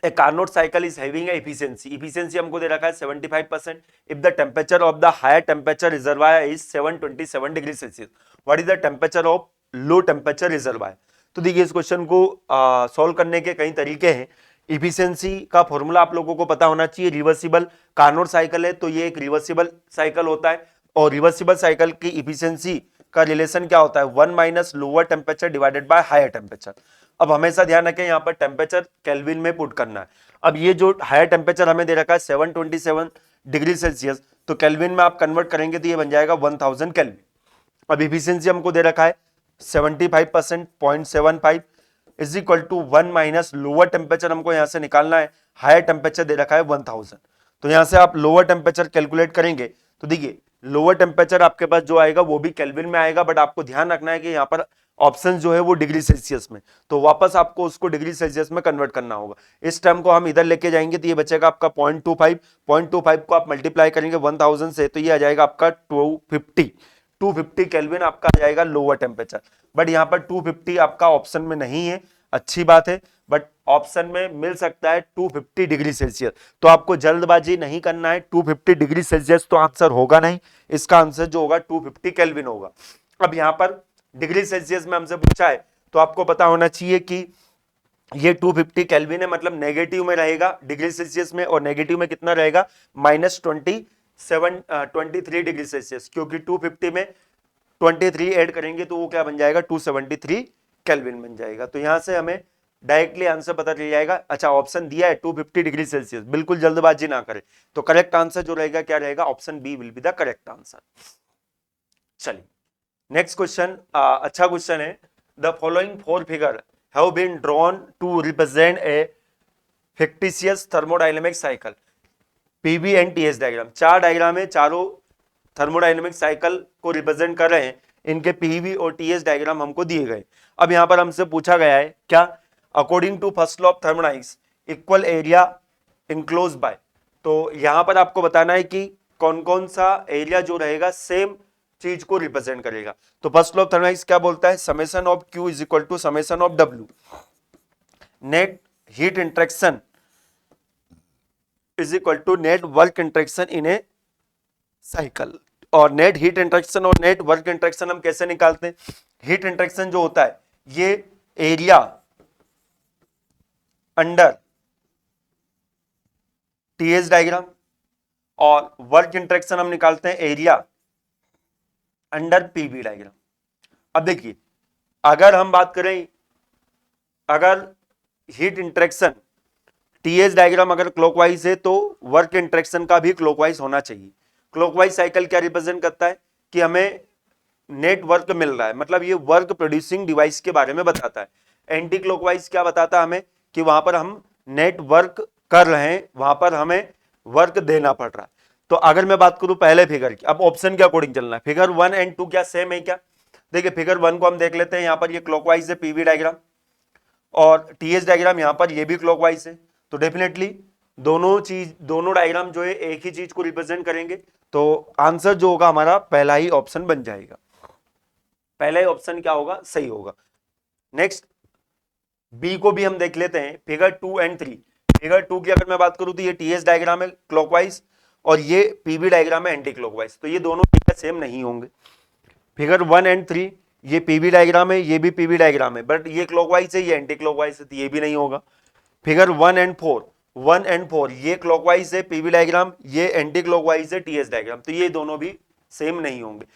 [SPEAKER 1] a Carnot cycle is having efficiency हमको दे रखा है 75% if the temperature of the higher temperature reservoir is 727 degree Celsius, what is the temperature of low temperature reservoir. तो देखिए इस क्वेश्चन को सॉल्व करने के कई तरीके हैं। इफिशियंसी का फॉर्मूला आप लोगों को पता होना चाहिए, रिवर्सिबल कार्नोट साइकिल है तो ये एक रिवर्सिबल साइकिल होता है, और रिवर्सिबल साइकिल की इफिशियंसी का रिलेशन क्या होता है, 1 minus lower temperature divided by higher temperature. अब हमेशा ध्यान रखें यहाँ पर टेम्परेचर केल्विन में पुट करना है। अब ये जो हायर टेम्परेचर हमें दे रखा है 727 डिग्री सेल्सियस, तो केल्विन में आप कन्वर्ट करेंगे तो ये बन जाएगा 1000 केल्विन। अब इफिशियंसी हमको दे रखा है 75%, 0.75 is equal to 1 minus lower temperature हमको यहां से निकालना है, हायर टेम्परेचर दे रखा है 1000। तो यहां से आप लोअर टेम्परेचर कैलकुलेट करेंगे तो देखिए लोअर टेम्परेचर आपके पास जो आएगा वो भी केल्विन में आएगा, बट आपको ध्यान रखना है कि यहाँ पर ऑप्शन जो है वो डिग्री सेल्सियस में, तो वापस आपको उसको डिग्री सेल्सियस में कन्वर्ट करना होगा। इस टर्म को हम इधर लेके जाएंगे तो ये बचेगा आपका 0.25 को आप मल्टीप्लाई करेंगे 1000 से, तो ये आ जाएगा आपका 250 केल्विन आपका आ जाएगा लोअर टेम्परेचर। बट यहाँ पर 250 आपका ऑप्शन में नहीं है, अच्छी बात है, बट ऑप्शन में मिल सकता है 250 डिग्री सेल्सियस। तो आपको जल्दबाजी नहीं करना है, 250 डिग्री सेल्सियस तो आंसर होगा नहीं, इसका आंसर जो होगा 250 केल्विन होगा। अब यहाँ पर डिग्री सेल्सियस में हमसे पूछा है तो आपको पता होना चाहिए कि ये 250 केल्विन है, मतलब नेगेटिव में रहेगा डिग्री सेल्सियस में, और नेगेटिव में कितना रहेगा, -23 डिग्री सेल्सियस, क्योंकि 250 में 23 ऐड करेंगे तो वो क्या बन जाएगा 273 केल्विन बन जाएगा। तो यहां से हमें डायरेक्टली आंसर पता चल जाएगा। अच्छा, ऑप्शन दिया है 250 डिग्री सेल्सियस, बिल्कुल जल्दबाजी ना करें। तो करेक्ट आंसर जो रहेगा क्या रहेगा, option B will be the correct answer. चलिए नेक्स्ट क्वेश्चन, अच्छा क्वेश्चन है। The following 4 figure have been drawn to represent a fictitious thermodynamic cycle, PV and TS diagram. 4 diagram है, चारों थर्मोडायनेमिक साइकिल को रिप्रेजेंट कर रहे हैं। इनके पीवी और टीएस डायग्राम हमको दिए गए। अब यहां पर हमसे पूछा गया है क्या, according to first law of thermodynamics equal area enclose by. तो यहां पर आपको बताना है कि कौन कौन सा एरिया जो रहेगा सेम चीज को रिप्रेजेंट करेगा। तो फर्स्ट लॉ ऑफ थर्मोडायनेमिक्स क्या बोलता है, summation of Q is equal to summation of W, net heat interaction is equal to net work interaction in a cycle. और नेट हीट इंटरेक्शन और नेट वर्क इंटरेक्शन हम कैसे निकालते हैं, हीट इंटरेक्शन जो होता है ये एरिया अंडर टीएस डायग्राम, और वर्क इंटरेक्शन हम निकालते हैं एरिया अंडर पीवी डायग्राम। अब देखिए, अगर हम बात करें, अगर हीट इंटरेक्शन टीएस डायग्राम अगर क्लॉकवाइज है तो वर्क इंटरेक्शन का भी क्लॉकवाइज होना चाहिए। क्लॉकवाइज साइकिल क्या रिप्रेजेंट करता है कि हमें नेट वर्क मिल रहा है, मतलब ये वर्क प्रोड्यूसिंग डिवाइस के बारे में बताता है। एंटी क्लॉकवाइज क्या बताता है हमें कि वहां पर हम नेट वर्क कर रहे हैं, वहां पर हमें वर्क देना पड़ रहा है। तो अगर मैं बात करूं पहले फिगर की, अब ऑप्शन के अकॉर्डिंग चलना है। फिगर 1 एंड 2 क्या सेम है क्या, देखिए फिगर 1 को हम देख लेते हैं। यहां पर ये क्लॉकवाइज है पीवी डायग्राम, और टीएस डायग्राम यहां पर ये भी क्लॉकवाइज है। तो डेफिनेटली दोनों डायग्राम जो है एक ही चीज को रिप्रेजेंट करेंगे। तो आंसर जो होगा हमारा पहला ही ऑप्शन बन जाएगा, पहला ही ऑप्शन क्या होगा, सही होगा। नेक्स्ट बी को भी हम देख लेते हैं, फिगर 2 एंड 3। फिगर 2 की अगर मैं बात करूं तो ये टीएस डायग्राम है क्लॉकवाइज, और ये पीवी डायग्राम है एंटी क्लॉकवाइज। तो ये दोनों सेम नहीं होंगे। फिगर 1 एंड 3 ये पीवी डायग्राम है, ये भी पीवी डायग्राम है, बट ये क्लॉकवाइज है, ये एंटी क्लॉकवाइज है, तो ये भी नहीं होगा। फिगर 1 एंड 4 ये क्लॉकवाइज है पीवी डायग्राम, ये एंटी क्लॉकवाइज है टीएस डायग्राम, तो ये दोनों भी सेम नहीं होंगे।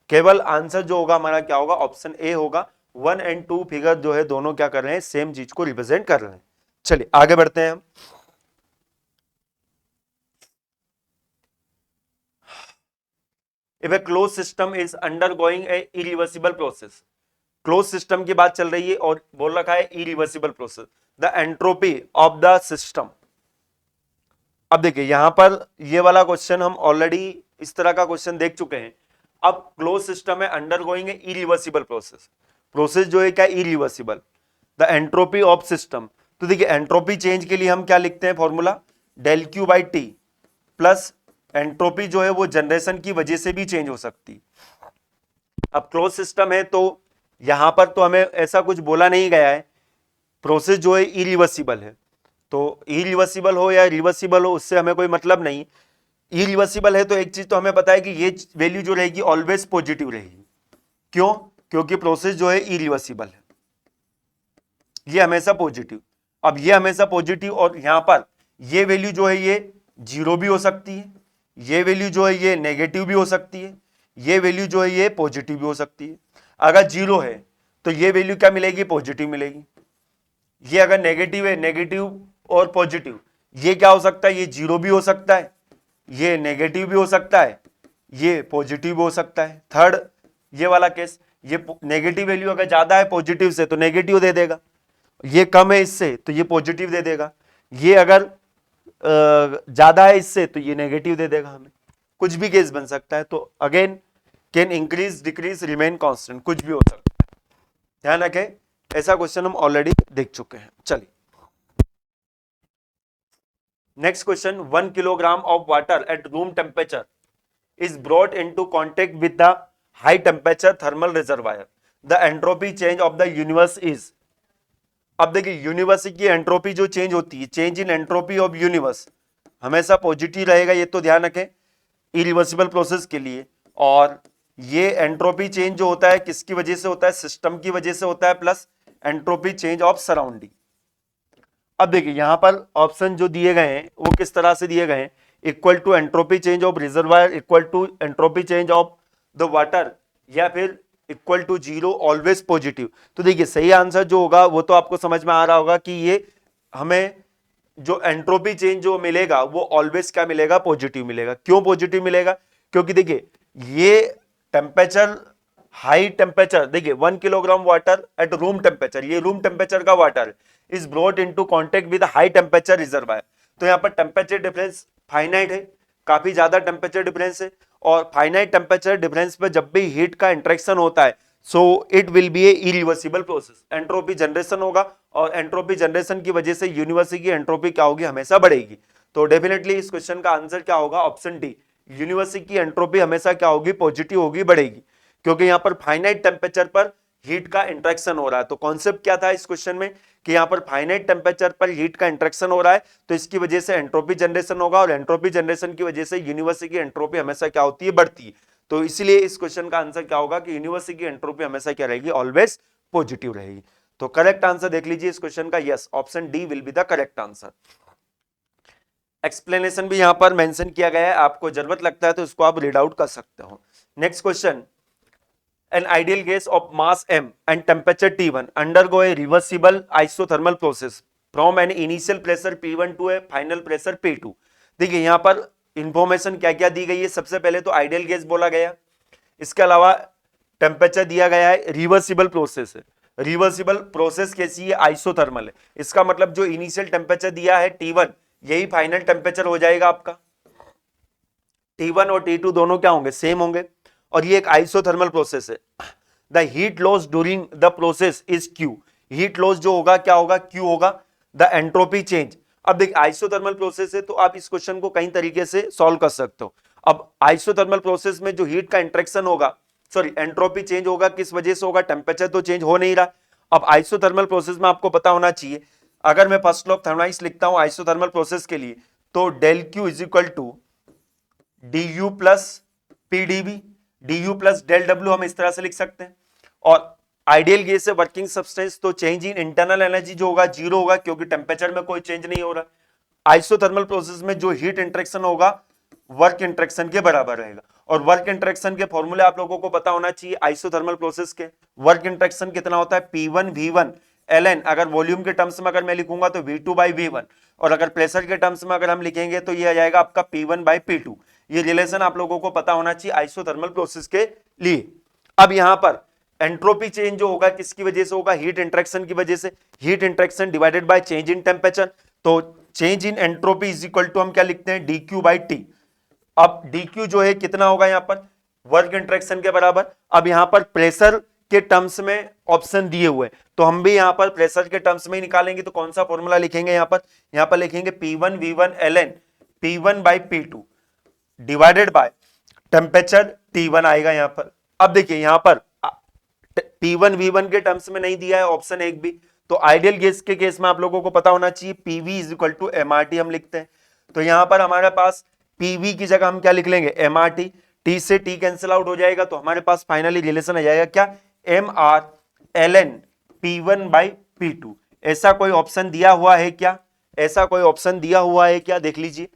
[SPEAKER 1] केवल आंसर जो होगा हमारा क्या होगा, ऑप्शन ए होगा। 1 एंड 2 फिगर जो है दोनों क्या कर रहे हैं, सेम चीज को रिप्रेजेंट कर रहे हैं। चलिए आगे बढ़ते हैं हम। If a closed system is undergoing a irreversible process, close system की बात चल रही है और बोल रखा है irreversible process, the entropy of the system. अब देखिए यहां पर ये वाला क्वेश्चन हम ऑलरेडी इस तरह का क्वेश्चन देख चुके हैं। अब क्लोज सिस्टम है, अंडरगोइंग है इरिवर्सिबल प्रोसेस, प्रोसेस जो है क्या, irreversible. The entropy of system, तो देखिए एंट्रोपी चेंज के लिए हम क्या लिखते हैं formula, del Q by T, plus entropy जो है वो जनरेशन की वजह से भी चेंज हो सकती है। अब क्लोज सिस्टम है तो यहां पर तो हमें ऐसा कुछ बोला नहीं गया है, प्रोसेस जो है इरिवर्सिबल है, तो इरिवर्सिबल हो या रिवर्सिबल हो उससे हमें कोई मतलब नहीं। इरिवर्सिबल है तो एक चीज तो हमें पता है कि ये वैल्यू जो रहेगी ऑलवेज पॉजिटिव रहेगी। क्यों, क्योंकि प्रोसेस जो है इरिवर्सिबल है, ये हमेशा पॉजिटिव। अब ये हमेशा पॉजिटिव, और यहां पर ये वैल्यू जो है ये जीरो भी हो सकती है, ये वैल्यू जो है ये नेगेटिव भी हो सकती है, ये वैल्यू जो है ये पॉजिटिव भी हो सकती है। अगर जीरो है तो ये वैल्यू क्या मिलेगी, पॉजिटिव मिलेगी। ये अगर नेगेटिव है, नेगेटिव और पॉजिटिव, ये क्या हो सकता है, ये जीरो भी हो सकता है, ये नेगेटिव भी हो सकता है, ये पॉजिटिव भी हो सकता है। थर्ड ये वाला केस, ये नेगेटिव वैल्यू अगर ज्यादा है पॉजिटिव से तो नेगेटिव दे देगा, ये कम है इससे तो ये पॉजिटिव दे देगा, ये अगर ज्यादा है इससे तो ये नेगेटिव दे देगा हमें। कुछ भी केस बन सकता है। तो again can increase decrease remain constant, कुछ भी हो सकता है, ध्यान रखें। ऐसा क्वेश्चन हम ऑलरेडी देख चुके हैं। चलिए next question, 1 kilogram of water at room temperature is brought into contact with the high temperature thermal reservoir, the entropy change of the universe is. अब देखिए यूनिवर्स की एंट्रोपी जो चेंज होती है, change in entropy of universe हमेशा पॉजिटिव रहेगा, ये तो ध्यान रखें इरिवर्सिबल प्रोसेस के लिए। और ये एंट्रोपी चेंज जो होता है किसकी वजह से होता है, सिस्टम की वजह से होता है, plus entropy change of surrounding. अब देखिए यहां पर ऑप्शन जो दिए गए हैं वो किस तरह से दिए गए हैं, equal to entropy change of reservoir equal to entropy change of the water, या फिर equal to zero, always positive. तो देखिए सही आंसर जो होगा वो तो आपको समझ में आ रहा होगा कि ये हमें जो एंट्रोपी चेंज जो मिलेगा वो ऑलवेज क्या मिलेगा, पॉजिटिव मिलेगा। क्यों पॉजिटिव मिलेगा? क्योंकि देखिए ये टेम्परेचर, हाई टेम्परेचर, देखिए 1 kilogram water at room temperature, ये रूम टेम्परेचर का water is brought into contact with high temperature reservoir. तो यहाँ पर टेम्परेचर डिफरेंस फाइनाइट है, काफी ज्यादा टेम्परेचर डिफरेंस है, और फाइनाइट टेम्परेचर डिफरेंस पे जब भी हीट का इंटरेक्शन होता है so it will be A irreversible process, entropy generation होगा, और एंट्रोपी जनरेशन की वजह से यूनिवर्स की एंट्रोपी क्या होगी, हमेशा बढ़ेगी। तो डेफिनेटली इस क्वेश्चन का आंसर क्या होगा, ऑप्शन डी, यूनिवर्स की एंट्रोपी हमेशा क्या होगी, पॉजिटिव होगी, बढ़ेगी, क्योंकि यहाँ पर फाइनाइट टेम्परेचर पर हीट का इंटरेक्शन हो रहा है। तो कॉन्सेप्ट क्या था इस क्वेश्चन में कि यहाँ पर फाइनाइट टेम्परेचर पर हीट का इंटरेक्शन हो रहा है, तो इसकी वजह से एंट्रोपी जनरेशन होगा, और एंट्रोपी जनरेशन की वजह से यूनिवर्स की एंट्रोपी हमेशा क्या होती है, बढ़ती है। तो इसलिए इस क्वेश्चन का आंसर क्या होगा कि यूनिवर्स की एंट्रोपी हमेशा क्या रहेगी, ऑलवेज पॉजिटिव रहेगी। तो करेक्ट आंसर देख लीजिए इस क्वेश्चन का, yes, option D will be the correct answer. Explanation भी यहां पर मेंशन किया गया है, आपको जरूरत लगता है तो इसको आप रीड आउट कर सकते हो। Next question, an ideal gas of mass m and temperature T1 undergo a reversible isothermal process from an initial pressure P1 to a final pressure P2। देखिए यहां पर इंफॉर्मेशन क्या क्या दी गई है, सबसे पहले तो आइडियल गैस बोला गया, इसके अलावा टेम्परेचर दिया गया है, रिवर्सिबल प्रोसेस है। रिवर्सिबल प्रोसेस कैसी है, आइसोथर्मल है। इसका मतलब जो इनिशियल टेम्परेचर दिया है T1, यही फाइनल टेम्परेचर हो जाएगा आपका। T1 और T2 दोनों क्या होंगे, सेम होंगे, और ये एक आइसोथर्मल प्रोसेस है। The heat loss during the process is Q। Heat loss जो होगा क्या होगा, Q होगा। द एंट्रोपी चेंज, अब देखिए आइसोथर्मल प्रोसेस है तो आप इस क्वेश्चन को कई तरीके से सॉल्व कर सकते हो। अब आइसोथर्मल प्रोसेस में जो हीट का इंटरेक्शन होगा, सॉरी एंट्रोपी चेंज होगा, किस वजह से होगा, टेम्परेचर तो चेंज हो नहीं रहा। अब आइसोथर्मल प्रोसेस में आपको पता होना चाहिए, अगर मैं फर्स्ट लॉ ऑफ थर्मोडायनामिक्स लिखता हूं आइसोथर्मल प्रोसेस के लिए, तो del Q is equal to du plus PdV, du plus del W हम इस तरह से लिख सकते हैं। और आइडियल गैस से वर्किंग सब्सटेंस, तो चेंज इन इंटरनल एनर्जी जो होगा जीरो होगा, क्योंकि टेम्परेचर में कोई चेंज नहीं हो रहा। आइसोथर्मल प्रोसेस में जो हीट इंटरेक्शन होगा वर्क इंटरेक्शन के बराबर रहेगा, और वर्क इंटरेक्शन के फॉर्मूले आप लोगों को पता होना चाहिए। आइसोथर्मल प्रोसेस के वर्क इंटरेक्शन कितना होता है, P1 V1 ln, अगर वॉल्यूम के टर्म्स में अगर मैं लिखूंगा तो V2 बाई V1, और अगर प्रेशर के टर्म्स में अगर हम लिखेंगे तो ये आ जाएगा आपका P1 बाई P2। ये रिलेशन आप लोगों को पता होना चाहिए आइसोथर्मल प्रोसेस के लिए। अब यहां पर एंट्रोपी चेंज जो होगा किसकी वजह से होगा, हीट इंटरेक्शन की वजह से, heat interaction divided by change in temperature. तो change in entropy is equal to हम क्या लिखते हैं, dQ बाई टी। अब dQ जो है कितना होगा यहां पर, वर्क इंटरेक्शन के बराबर। अब यहां पर प्रेशर के टर्म्स में ऑप्शन दिए हुए, तो हम भी यहां पर प्रेशर के टर्म्स में ही निकालेंगे। तो कौन सा फॉर्मूला लिखेंगे यहां पर लिखेंगे P1 V1 ln P1 by P2 divided by temperature T1 आएगा यहां पर। अब देखिए यहां पर P1 V1 के टर्म्स में नहीं दिया है ऑप्शन एक भी, तो आइडियल गैस के केस में आप लोगों को पता होना चाहिए PV is equal to MRT हम लिखते हैं। तो यहां पर हमारे पास PV की जगह हम क्या लिख लेंगे, MRT। T से T कैंसिल आउट हो जाएगा, तो हमारे पास फाइनली रिलेशन आ जाएगा क्या, MR ln P1 by P2। ऐसा कोई ऑप्शन दिया हुआ है क्या, ऐसा कोई ऑप्शन दिया हुआ है क्या, देख लीजिए,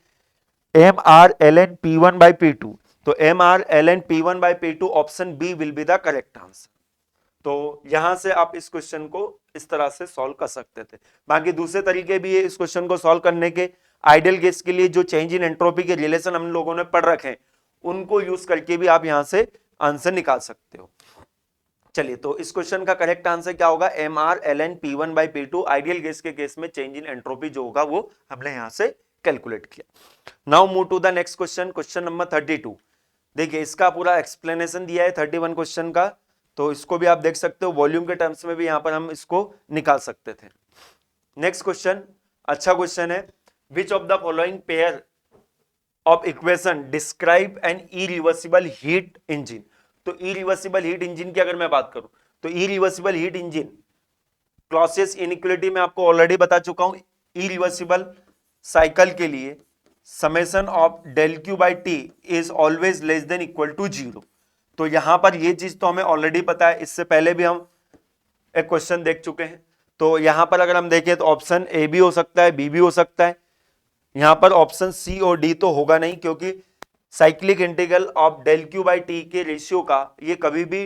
[SPEAKER 1] MR ln P1 by P2। तो MR ln P1 by P2 option B will be the correct answer. तो यहां से आप इस क्वेश्चन को इस तरह से सॉल्व कर सकते थे। बाकी दूसरे तरीके भी है इस क्वेश्चन को सॉल्व करने के। आइडियल गैस के लिए जो चेंज इन एंट्रोपी के रिलेशन हम लोगों ने पढ़ रखे हैं, उनको यूज करके भी आप यहां से आंसर निकाल सकते हो। चलिए, तो इस क्वेश्चन का करेक्ट आंसर क्या होगा, MR ln P1 by P2। Ideal gas के केस में चेंज इन एंट्रोपी जो होगा वो हमने यहां से कैलकुलेट किया। Now move to the next question, question number 32। देखिए इसका पूरा एक्सप्लेनेशन दिया है 31 क्वेश्चन का, तो इसको भी आप देख सकते हो, वॉल्यूम के टर्म्स में भी यहां पर हम इसको निकाल सकते थे। नेक्स्ट क्वेश्चन अच्छा क्वेश्चन है, which of the following pair of equation describe N irreversible heat engine. तो इरिवर्सिबल हीट इंजन की अगर मैं बात करूं, तो irreversible heat engine Clausius inequality में आपको ऑलरेडी बता चुका हूं। इरिवर्सिबल साइकिल के लिए summation of del Q by T is always less than equal to zero. तो यहां पर ये चीज तो हमें ऑलरेडी पता है, इससे पहले भी हम एक क्वेश्चन देख चुके हैं। तो यहां पर अगर हम देखें तो ऑप्शन ए भी हो सकता है, बी भी हो सकता है। यहां पर ऑप्शन सी और डी तो होगा नहीं, क्योंकि cyclic integral of del Q by T के रेशियो का ये कभी भी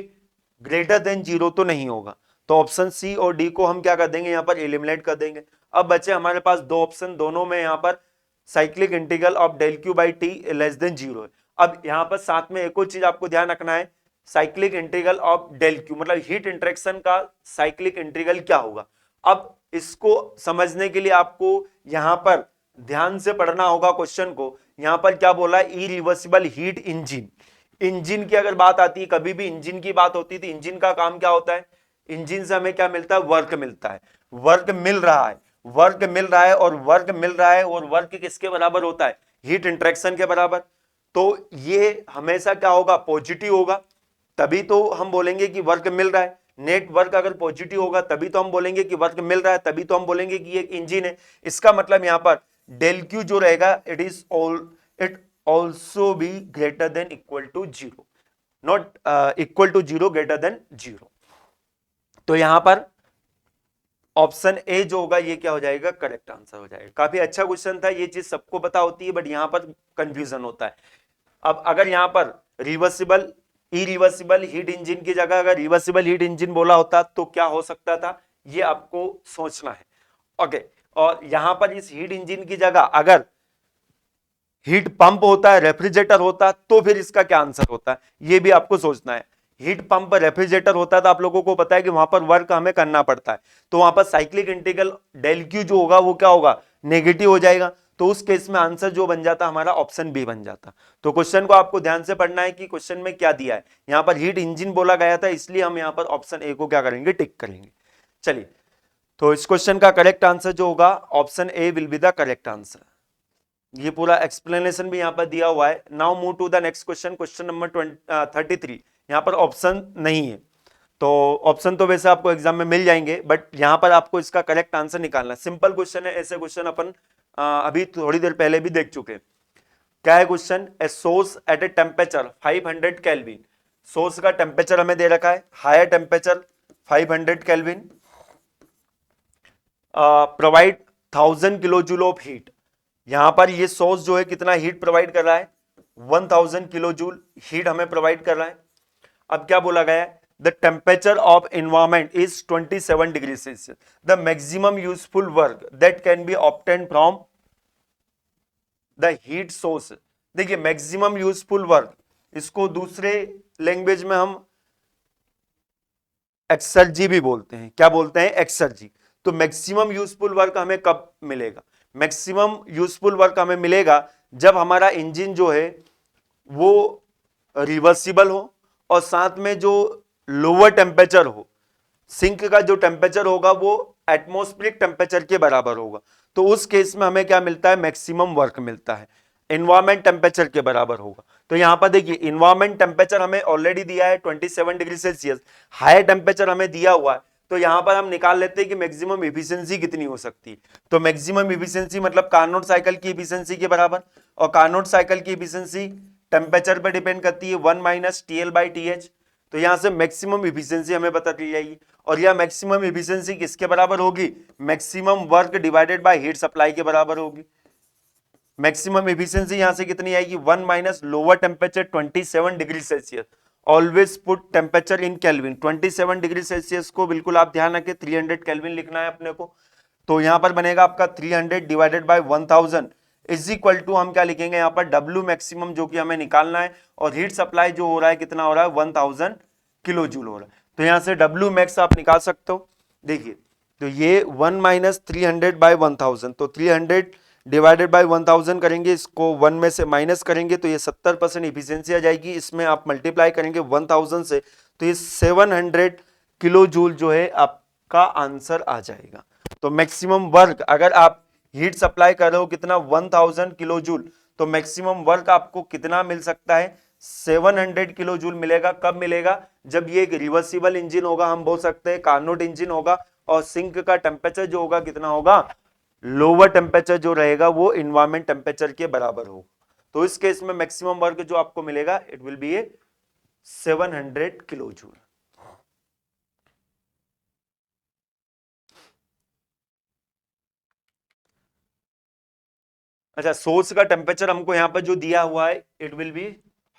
[SPEAKER 1] ग्रेटर देन 0 तो नहीं होगा, तो ऑप्शन सी और डी को हम क्या कर देंगे, यहाँ पर एलिमिनेट कर देंगे। अब बचे हमारे पास दो ऑप्शन, दोनों में यहाँ पर cyclic integral of del Q by T less than 0 है। अब यहाँ पर साथ में एक और चीज आपको ध्यान रखना है, cyclic integral of del Q मतलब हीट इंटरेक्शन का साइक्लिक इंटीग्रल क्या होगा। अब इसको समझने के लिए आपको यहां पर ध्यान से पढ़ना होगा क्वेश्चन को। यहां पर क्या बोला है, इरिवर्सिबल हीट इंजन। इंजन की अगर बात आती है, कभी भी इंजन की बात होती है तो इंजन का काम क्या होता है, इंजन से हमें क्या मिलता है, वर्क मिलता है। वर्क मिल रहा है, वर्क मिल रहा है और वर्क मिल रहा है, और वर्क किसके बराबर होता है, हीट इंटरेक्शन के बराबर। तो ये हमेशा क्या होगा, पॉजिटिव होगा, तभी तो हम बोलेंगे कि वर्क मिल रहा है। नेट वर्क अगर पॉजिटिव होगा तभी तो हम बोलेंगे कि वर्क मिल रहा है, तभी तो हम बोलेंगे कि ये इंजन है। इसका मतलब यहां पर डेल क्यू जो रहेगा, it also be greater than equal to 0, not equal to 0, greater than 0। तो यहां पर ऑप्शन ए जो होगा ये क्या हो जाएगा, करेक्ट आंसर हो जाएगा। काफी अच्छा क्वेश्चन था, ये चीज सबको पता होती है, बट यहां पर कंफ्यूजन होता है। अब अगर यहां पर रिवर्सिबल इरिवर्सिबल हीट इंजन की जगह अगर रिवर्सिबल हीट इंजन बोला होता तो क्या हो सकता था, ये आपको सोचना है। ओके, और यहां पर इस हीट इंजन की जगह अगर हीट पंप होता है, रेफ्रिजरेटर होता, तो फिर इसका क्या आंसर होता है, ये भी आपको सोचना है। हीट पंप रेफ्रिजरेटर होता है तो आप लोगों को पता है कि वहां पर वर्क हमें करना पड़ता है, तो वहां पर साइक्लिक इंटीग्रल डेल क्यू जो होगा वो क्या होगा, नेगेटिव हो जाएगा। तो उस केस में आंसर जो बन जाता हमारा ऑप्शन बी बन जाता। तो क्वेश्चन को आपको ध्यान से पढ़ना है कि क्वेश्चन में क्या दिया है। यहां पर हीट इंजन बोला गया था, इसलिए हम यहां पर ऑप्शन ए को क्या करेंगे, टिक करेंगे। चलिए, तो इस क्वेश्चन का करेक्ट आंसर जो होगा, option A will be the correct answer. ये पूरा एक्सप्लेनेशन भी यहां पर दिया हुआ है। Now move to the next question, question number 33। यहां पर ऑप्शन नहीं है, तो ऑप्शन तो वैसे आपको एग्जाम में मिल जाएंगे, बट यहां पर आपको इसका करेक्ट आंसर निकालना है। सिंपल क्वेश्चन है, ऐसे क्वेश्चन अपन अभी थोड़ी देर पहले भी देख चुके। क्या है question, a source at a temperature 500 kelvin. Source का टेम्परेचर हमें दे रखा है, higher temperature 500 kelvin, provide 1000 kilo joule of heat. यहां पर ये सोर्स जो है कितना हीट प्रोवाइड कर रहा है, 1000 किलो जूल हीट हमें प्रोवाइड कर रहा है। अब क्या बोला गया है, the temperature of environment is 27 degree Celsius, the maximum useful work that can be obtain from the heat source. देखिए मैक्सिमम यूजफुल वर्क, इसको दूसरे लैंग्वेज में हम एक्सर्जी भी बोलते हैं। क्या बोलते हैं, एक्सर्जी। तो मैक्सिमम यूजफुल वर्क हमें कब मिलेगा, मैक्सिमम यूजफुल वर्क हमें मिलेगा जब हमारा इंजन जो है वो रिवर्सिबल हो, और साथ में जो लोअर टेम्परेचर हो, सिंक का जो टेम्परेचर होगा वो एटमॉस्फेरिक टेम्परेचर के बराबर होगा। तो उस केस में हमें क्या मिलता है, मैक्सिमम वर्क मिलता है, एनवायरमेंट टेम्परेचर के बराबर होगा। तो यहां पर देखिए एनवायरमेंट टेम्परेचर हमें ऑलरेडी दिया है 27 डिग्री सेल्सियस, हायर टेम्परेचर हमें दिया हुआ है। तो यहां पर हम निकाल लेते हैं कि मैक्सिमम इफिशियंसी कितनी हो सकती है। तो मैक्सिमम इफिशियंसी मतलब कार्नोट साइकिल की इफिशियंसी के बराबर, और कार्नोट साइकिल की इफिशियंसी टेम्परेचर पर डिपेंड करती है, 1 माइनस TL/TH। तो यहां से मैक्सिमम इफिशियंसी हमें पता चल जाएगी, और यह मैक्सिमम इफिशियंसी किसके बराबर होगी, maximum work divided by heat supply के बराबर होगी। मैक्सिमम इफिशियंसी यहां से कितनी आएगी, 1 minus lower temperature 27 degree Celsius. Always put temperature in kelvin. 27 degree Celsius को बिल्कुल आप ध्यान रखें, 300 केल्विन लिखना है अपने को। तो यहां पर बनेगा आपका 300 divided by 1000 is equal to, हम क्या लिखेंगे यहाँ पर, डब्ल्यू मैक्सिमम जो कि हमें निकालना है, और हीट सप्लाई जो हो रहा है कितना हो रहा है, 1000 किलो जूल हो रहा है। तो यहां से डब्ल्यू मैक्स आप निकाल सकते हो। देखिए, तो ये 1 माइनस 300 बाय 1000, तो 300 डिवाइडेड बाय 1000 करेंगे, इसको 1 में से माइनस करेंगे तो ये 70% इफिशियंसी आ जाएगी। इसमें आप मल्टीप्लाई करेंगे 1000 से, तो ये 700 किलो जूल जो है आपका आंसर आ जाएगा। तो मैक्सिमम वर्क अगर आप हीट सप्लाई कर रहे हो कितना, 1000 किलो जूल, तो मैक्सिमम वर्क आपको कितना मिल सकता है, 700 किलो जूल मिलेगा। कब मिलेगा, जब ये एक रिवर्सिबल इंजन होगा, हम बोल सकते हैं कार्नोट इंजन होगा, और सिंक का टेम्परेचर जो होगा कितना होगा, लोअर टेम्परेचर जो रहेगा वो एनवायरमेंट टेम्परेचर के बराबर होगा। तो इस केस में मैक्सिमम वर्क जो आपको मिलेगा, it will be A 700 kilo joule. अच्छा, सोर्स का टेम्परेचर हमको यहां पर जो दिया हुआ है, इट विल बी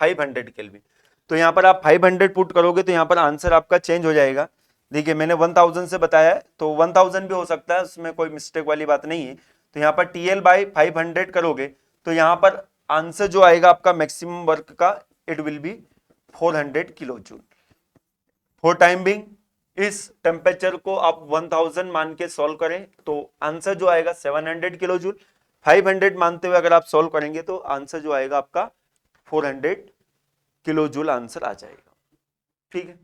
[SPEAKER 1] 500 केल्विन। तो यहाँ पर आप 500 पुट करोगे तो यहाँ पर आंसर आपका चेंज हो जाएगा। देखिए मैंने 1000 से बताया है तो 1000 भी हो सकता है, उसमें कोई मिस्टेक वाली बात नहीं है। तो यहाँ पर TL बाई 500 करोगे तो यहाँ पर आंसर जो आएगा आपका मैक्सिमम वर्क का, it will be 400 kilo joule. For time being इस टेम्परेचर को आप 1000 मान के सॉल्व करें तो आंसर जो आएगा 700 किलो जूल। 500 मानते हुए अगर आप सॉल्व करेंगे तो आंसर जो आएगा आपका 400 किलो जूल आंसर आ जाएगा। ठीक है,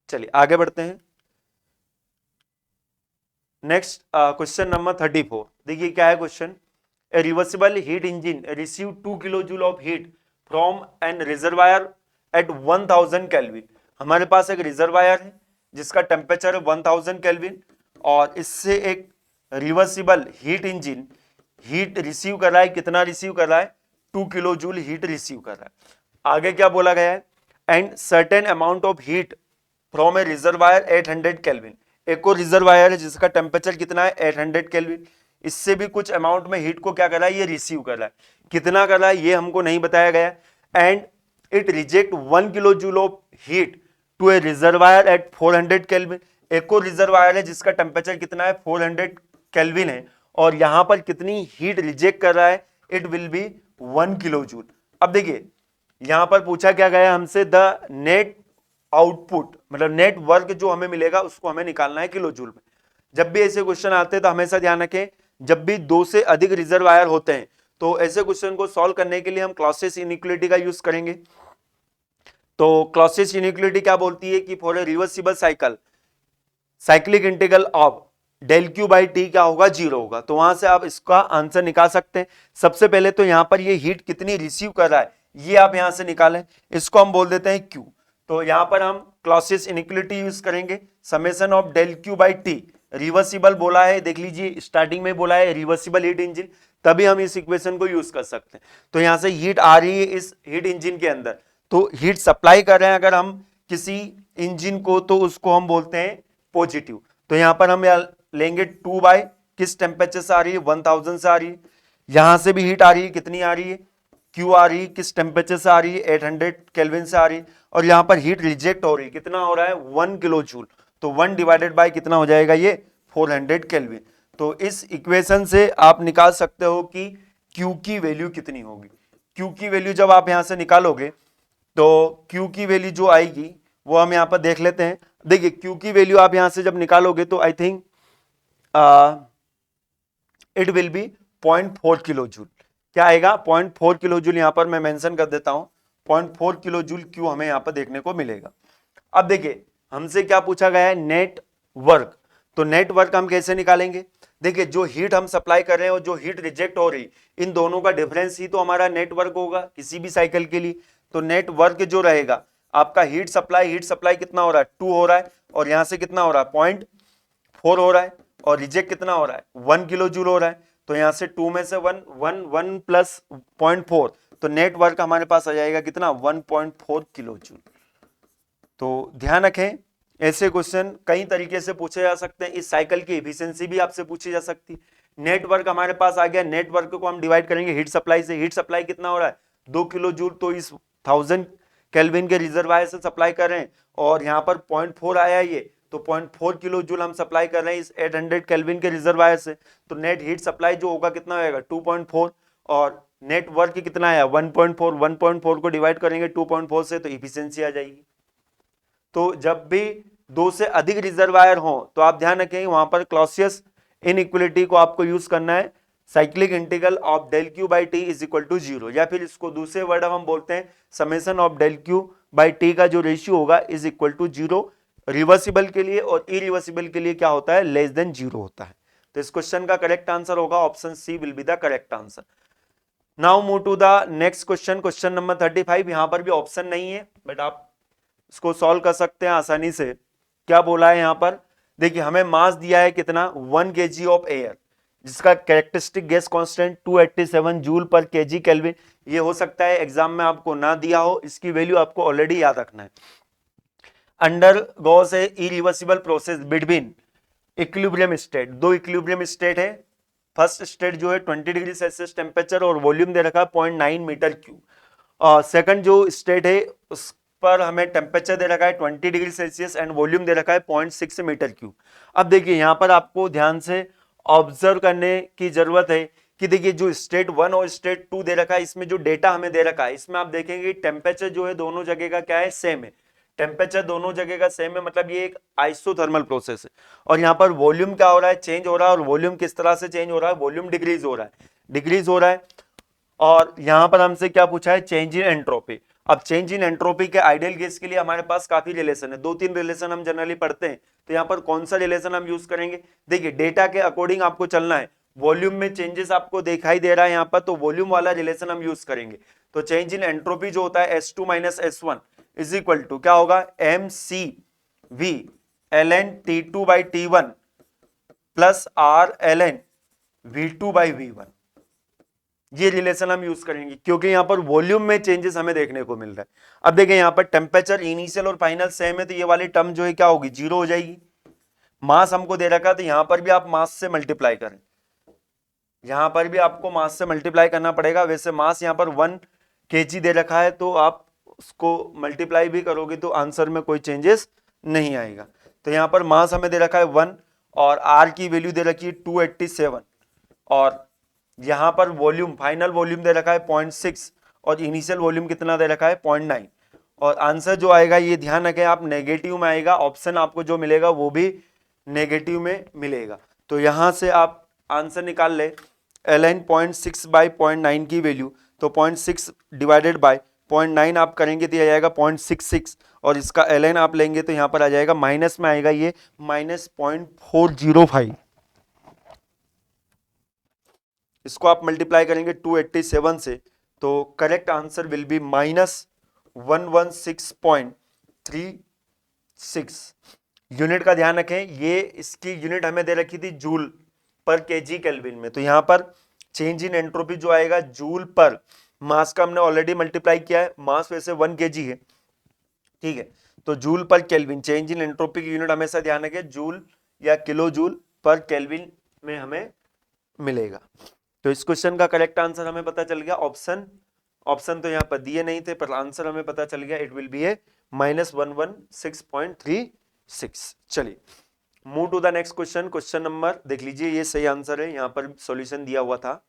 [SPEAKER 1] चलिए आगे बढ़ते हैं। Next question number 34। देखिए क्या है question. A reversible heat engine receive 2 kilo joule of heat from an reservoir at 1000 kelvin. हमारे पास एक रिजर्वायर है जिसका टेम्परेचर है 1000 केल्विन और इससे एक reversible heat engine heat receive कर रहा है। कितना रिसीव कर रहा है? 2 किलो जूल हीट रिसीव कर रहा है। आगे क्या बोला गया है? And certain amount of heat from A reservoir 800 kelvin. एक और रिजर्वायर है जिसका टेम्परेचर कितना है? 800 केल्विन। इससे भी कुछ अमाउंट में हीट को क्या कर रहा है? ये रिसीव कर रहा है। कितना कर रहा है ये हमको नहीं बताया गया। And it reject 1 kilo joule of heat to a reservoir at 400 kelvin. एक और रिजर्वायर है जिसका टेम्परेचर कितना है? 400 केल्विन है और यहां पर कितनी हीट रिजेक्ट कर रहा है? It will be 1 kilo joule. अब देखिए यहां पर पूछा क्या गया हमसे, द नेट आउटपुट मतलब नेट वर्क जो हमें मिलेगा उसको हमें निकालना है किलो जूल में। जब भी ऐसे क्वेश्चन आते हैं तो हमेशा ध्यान रखें, जब भी 2 से अधिक रिजर्वायर होते हैं तो ऐसे क्वेश्चन को सॉल्व करने के लिए हम क्लॉसियस इनइक्वालिटी का यूज करेंगे। तो क्लॉसियस इनइक्वालिटी क्या बोलती है कि for a reversible cycle cyclic integral of del Q by T क्या होगा? 0 होगा। तो वहां से आप इसका आंसर निकाल सकते हैं। सबसे पहले तो यहां पर ये हीट कितनी रिसीव कर रहा है ये आप यहां से निकालें, इसको हम बोल देते हैं Q। तो यहां पर हम क्लॉसियस इनइक्वालिटी यूज करेंगे, summation of del Q by T. Reversible बोला है, देख लीजिए स्टार्टिंग में बोला है रिवर्सिबल हीट इंजन, तभी हम इस इक्वेशन को यूज कर सकते हैं। तो यहां से हीट आ रही है इस हीट इंजन के अंदर, तो हीट सप्लाई कर रहे हैं अगर हम किसी इंजन को तो उसको हम बोलते हैं पॉजिटिव। तो यहां पर हम लेंगे 2 बाय किस टेम्परेचर से आ रही है? 1000 से आ रही है। यहां से भी हीट आ रही है, कितनी आ रही है? क्यू आ रही है, किस टेम्परेचर से आ रही है? 800 केल्विन से आ रही है। और यहां पर हीट रिजेक्ट हो रही है, कितना हो रहा है? 1 किलो जूल। तो 1 डिवाइडेड बाय कितना हो जाएगा ये? 400 केल्विन। तो इस इक्वेशन से आप निकाल सकते हो कि Q की वैल्यू कितनी होगी। Q की वैल्यू जब आप यहां से निकालोगे तो Q की वैल्यू जो आएगी वो हम यहां पर देख लेते हैं। देखिए Q की वैल्यू आप यहां से जब निकालोगे तो I think it will be 0.4 kilo joule. क्या आएगा? 0.4 किलो जूल। यहां पर मैं मेंशन कर देता हूं 0.4 किलो जूल Q हमें यहां पर देखने को मिलेगा। अब देखिए हमसे क्या पूछा गया है? Net work. तो नेट वर्क हम कैसे निकालेंगे? देखिए जो हीट हम सप्लाई कर रहे हैं और जो हीट रिजेक्ट हो रही, इन दोनों का डिफरेंस ही तो हमारा नेटवर्क होगा किसी भी साइकिल के लिए। तो नेट वर्क जो रहेगा आपका हीट सप्लाई कितना हो रहा है? 2 हो रहा है और यहां से कितना हो रहा है? 0.4 हो रहा है और रिजेक्ट कितना हो रहा है? 1 किलो जूल हो रहा है। तो यहां से 2 में से 1 प्लस 0.4 तो नेट वर्क हमारे पास आ जाएगा कितना? 1.4 किलो जूल। तो ध्यान रखें ऐसे क्वेश्चन कई तरीके से पूछे जा सकते हैं। इस साइकिल की एफिशिएंसी भी आपसे पूछी जा सकती है। नेटवर्क हमारे पास आ गया, नेटवर्क को हम डिवाइड करेंगे हीट सप्लाई से। हीट सप्लाई कितना हो रहा है? 2 किलो जूल। तो इस 1000 केल्विन के रिजर्वायर से सप्लाई कर रहे हैं और यहाँ पर 0.4 आया ये, तो 0.4 किलो जूल हम सप्लाई कर रहे हैं इस 800 केल्विन के रिजर्वायर से। तो नेट हीट सप्लाई जो होगा कितना होगा? 2.4 और नेट वर्क कितना आया? 1.4। 1.4 को डिवाइड करेंगे 2.4 से तो इफिशियंसी आ जाएगी। तो जब भी 2 से अधिक रिजर्वायर हो तो आप ध्यान रखें वहां पर क्लॉसियस इनइक्वालिटी को आपको यूज करना है, cyclic integral of del Q by T is equal to 0, या फिर इसको दूसरे वर्ड हम बोलते हैं summation of del Q by T का जो रेशियो होगा इज इक्वल टू 0 रिवर्सिबल के लिए, और इरिवर्सिबल के लिए क्या होता है? लेस देन 0 होता है। तो इस क्वेश्चन का करेक्ट आंसर होगा option C will be the correct answer. Now move to the next question, question number 35। यहां पर भी ऑप्शन नहीं है बट आप इसको सॉल्व कर सकते हैं आसानी से। क्या बोला है यहां पर? देखिए हमें मास दिया है कितना? 1 kg ऑफ एयर, जिसका characteristic gas constant 287 joule per KG kelvin. ये हो सकता है एग्जाम में आपको ना दिया हो, इसकी वैल्यू आपको ऑलरेडी याद रखना है। Undergoes a irreversible process between equilibrium state. 2 equilibrium state है। फर्स्ट स्टेट जो है 20 डिग्री सेल्सियस टेम्परेचर और वॉल्यूम दे रखा है 0.9 मीटर क्यूब। सेकंड जो स्टेट है पर हमें टेम्परेचर दे रखा है 20 डिग्री सेल्सियस एंड वॉल्यूम दे रखा है 0.6 मीटर क्यूब। अब देखिए यहाँ पर आपको ध्यान से ऑब्जर्व करने की जरूरत है कि देखिए जो स्टेट 1 और स्टेट 2 दे रखा है, इसमें जो डेटा हमें दे रखा है, इसमें आप देखेंगे टेम्परेचर जो है दोनों जगह का क्या है, सेम है। टेम्परेचर दोनों जगह का सेम है, मतलब ये एक आइसोथर्मल प्रोसेस है। और यहाँ पर वॉल्यूम क्या हो रहा है, चेंज हो रहा है। और वॉल्यूम किस तरह से चेंज हो रहा है, वॉल्यूम डिक्रीज हो रहा है, डिक्रीज हो रहा है। और यहां पर हमसे क्या पूछा है, चेंज इन एंट्रोपी। अब चेंज इन एंट्रोपी के आइडियल गैस के लिए हमारे पास काफी रिलेशन है, 2-3 रिलेशन हम जनरली पढ़ते हैं। तो यहाँ पर कौन सा रिलेशन हम यूज करेंगे, देखिए डेटा के अकॉर्डिंग आपको चलना है। वॉल्यूम में चेंजेस आपको दिखाई दे रहा है यहाँ पर, तो वॉल्यूम वाला रिलेशन हम यूज करेंगे। तो चेंज इन एंट्रोपी जो होता है S2 - S1 is equal to क्या होगा, mCV ln T2/T1 plus R ln V2/V1। ये रिलेशन हम यूज करेंगे क्योंकि यहां पर वॉल्यूम में चेंजेस हमें देखने को मिल रहा है। अब देखिए यहां पर टेम्परेचर इनिशियल और फाइनल सेम है, तो ये वाली टर्म जो है क्या होगी, जीरो हो जाएगी। मास हमको दे रखा है, तो यहां पर भी आप मास से मल्टीप्लाई करें, यहां पर भी आपको मास से मल्टीप्लाई करना पड़ेगा। वैसे मास यहां पर 1 kg दे रखा है, तो आप उसको मल्टीप्लाई भी करोगे तो आंसर में कोई चेंजेस नहीं आएगा। तो यहां पर मास हमें दे रखा है 1 और आर की वैल्यू दे रखी है 287 और यहां पर वॉल्यूम, फाइनल वॉल्यूम दे रखा है 0.6 और इनिशियल वॉल्यूम कितना दे रखा है 0.9। और आंसर जो आएगा, ये ध्यान रखें आप, नेगेटिव में आएगा। ऑप्शन आपको जो मिलेगा वो भी नेगेटिव में मिलेगा। तो यहां से आप आंसर निकाल ले, ln 0.6/0.9 की वैल्यू, तो 0.6 डिवाइडेड बाय 0.9 आप करेंगे तो यह आएगा 0.66 और इसका ln आप लेंगे तो यहां पर आ जाएगा, माइनस में आएगा ये -0.405। इसको आप मल्टीप्लाई करेंगे 287 से, तो correct answer will B -116.36। Unit का ध्यान रखें, ये इसकी यूनिट हमें दे रखी थी जूल पर केजी केल्विन में, तो यहां पर चेंज इन एंट्रोपी जो आएगा जूल पर, मास का हमने ऑलरेडी मल्टीप्लाई किया है, मास वैसे 1 kg है, ठीक है। तो जूल पर केल्विन, चेंज इन एंट्रोपी की यूनिट हमेशा ध्यान रखें जूल या किलो जूल पर केल्विन में हमें मिलेगा। तो इस क्वेश्चन का करेक्ट आंसर हमें पता चल गया, ऑप्शन तो यहाँ पर दिए नहीं थे पर आंसर हमें पता चल गया, इट विल बी ए -116.36। चलिए move to the next question. Question number देख लीजिए, ये सही आंसर है, यहाँ पर सॉल्यूशन दिया हुआ था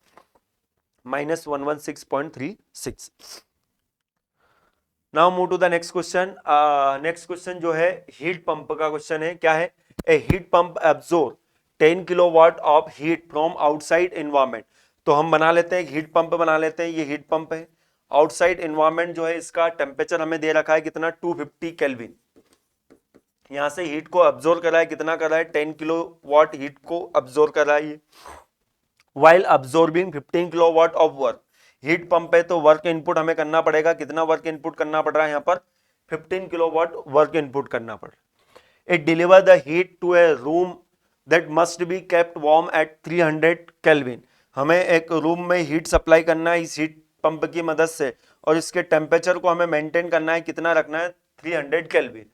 [SPEAKER 1] -116.36। Now move to the next question. Next question जो है हीट पंप का क्वेश्चन है। क्या है, a heat pump absorb 10 kilowatt of heat from outside environment. तो हम बना लेते हैं हीट पंप बना लेते हैं, ये हीट पंप है। आउटसाइड एनवायरनमेंट जो है, इसका टेम्परेचर हमें दे रखा है कितना, 250 केल्विन। यहां से हीट को अब्जॉर्ब कर रहा है, कितना कर रहा है, 10 किलोवाट हीट को अब्जॉर्ब कर रहा है ये, while absorbing 15 kilowatt of work. Heat pump है तो वर्क इनपुट हमें करना पड़ेगा, कितना वर्क इनपुट करना पड़ रहा है यहाँ पर, 15 किलोवाट वर्क इनपुट करना पड़ रहा है। It deliver the heat to a room that must be kept warm at 300 kelvin. हमें एक रूम में हीट सप्लाई करना है इस हीट पंप की मदद से, और इसके टेम्परेचर को हमें मेंटेन करना है, कितना रखना है, 300 केल्विन।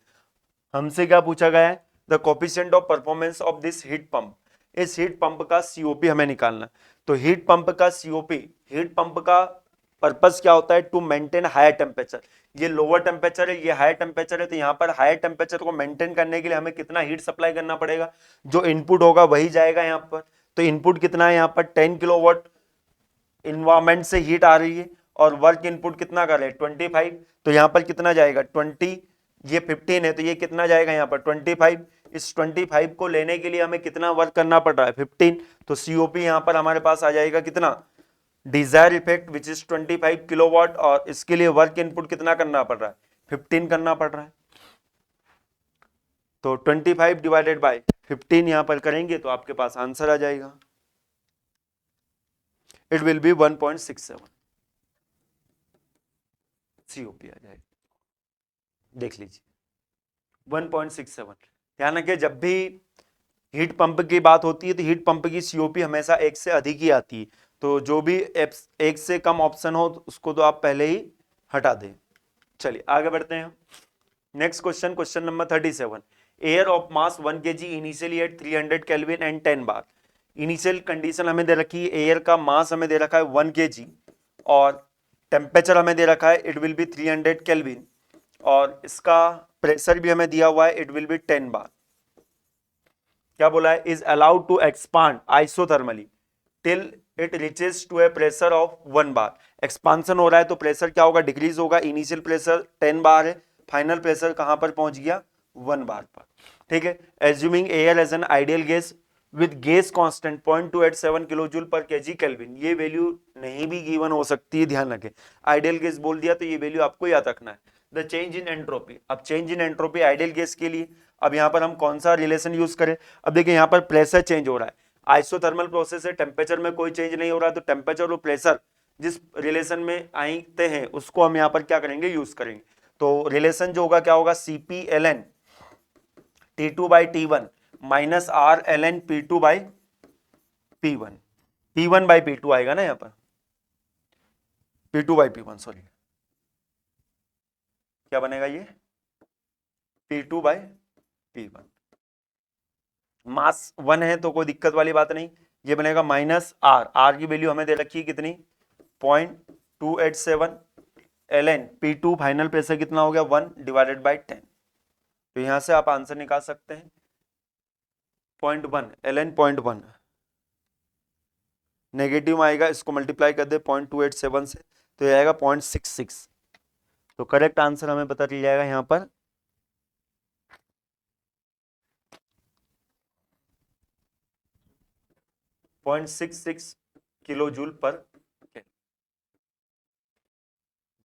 [SPEAKER 1] हमसे क्या पूछा गया है, the coefficient of performance of this heat pump. इस हीट पंप का सीओपी हमें निकालना। तो हीट पंप का सीओपी, हीट पंप का पर्पस क्या होता है, टू मेंटेन हायर टेम्परेचर। ये लोअर टेम्परेचर है, ये हायर टेम्परेचर है, तो यहाँ पर हायर टेम्परेचर को मेंटेन करने के लिए हमें कितना हीट सप्लाई करना पड़ेगा, जो इनपुट होगा वही जाएगा यहाँ पर। तो इनपुट कितना है यहाँ पर, 10 किलोवाट इन्वायरमेंट से हीट आ रही है, और वर्क इनपुट कितना कर रहे हैं, 25। तो यहाँ पर कितना जाएगा, 20, ये 15 है, तो ये कितना जाएगा यहाँ पर 25। इस 25 को लेने के लिए हमें कितना वर्क करना पड़ रहा है, 15। तो सीओपी यहाँ पर हमारे पास आ जाएगा कितना, desired effect which is 25 kilowatt, और इसके लिए वर्क इनपुट कितना करना पड़ रहा है, 15 करना पड़ रहा है। तो 25 डिवाइडेड बाय 15 यहां पर करेंगे तो आपके पास आंसर आ जाएगा, इट विल बी 1.67 सीओपी आ जाएगा। देख लीजिए 1.67। ध्यान रखिए जब भी हीट पंप की बात होती है तो हीट पंप की सीओपी हमेशा 1 से अधिक ही आती है, तो जो भी 1 से कम ऑप्शन हो उसको तो आप पहले ही हटा दें। चलिए आगे बढ़ते हैं। Next question, question number 37। Air of mass 1 kg initially at 300 kelvin and 10 bar. Initial condition हमें दे रखी है, एयर का मास हमें दे रखा है 1 kg और टेम्परेचर हमें दे रखा है इट विल बी 300 केल्विन, और इसका प्रेशर भी हमें दिया हुआ है, इट विल बी 10 बार। क्या बोला है, is allowed to expand isothermally till it reaches to a pressure of 1 bar. Expansion हो रहा है तो प्रेशर क्या होगा, डिक्रीज होगा। इनिशियल प्रेशर 10 बार है, फाइनल प्रेशर कहां पर पहुंच गया, 1 बार पर। ठीक है, assuming air as an ideal gas with gas constant 0.287 kilo joule per KG kelvin. ये वैल्यू नहीं भी गिवन हो सकती है, ध्यान रखें। आइडियल गैस बोल दिया तो ये वैल्यू आपको याद रखना है। द चेंज इन एंट्रोपी, अब change in entropy ideal gas के लिए, अब यहां पर हम कौन सा रिलेशन यूज करें। अब देखिए यहां पर प्रेशर चेंज हो रहा है, आइसोथर्मल प्रोसेस है, टेम्परेचर में कोई चेंज नहीं हो रहा है, तो टेम्परेचर और प्रेशर जिस रिलेशन में आते हैं उसको हम यहां पर क्या करेंगे, यूज करेंगे। तो रिलेशन जो होगा क्या होगा, CP ln T2 by T1 minus R ln P2 by P1, P1 by P2 आएगा ना, यहां पर P2 बाई P1, सॉरी क्या बनेगा ये, P2 बाई P1। मास 1 है तो कोई दिक्कत वाली बात नहीं, ये बनेगा माइनस R की वैल्यू हमें दे रखी है कितनी, 0.287 ln P2 फाइनल प्रेशर कितना हो गया, 1 डिवाइडेड बाई 10। तो यहां से आप आंसर निकाल सकते हैं 0.1 ln 0.1, नेगेटिव आएगा, इसको मल्टीप्लाई कर दे 0.287 से तो ये आएगा 0.66। तो करेक्ट आंसर हमें पता चल जाएगा यहां पर 0.66 किलो जूल पर।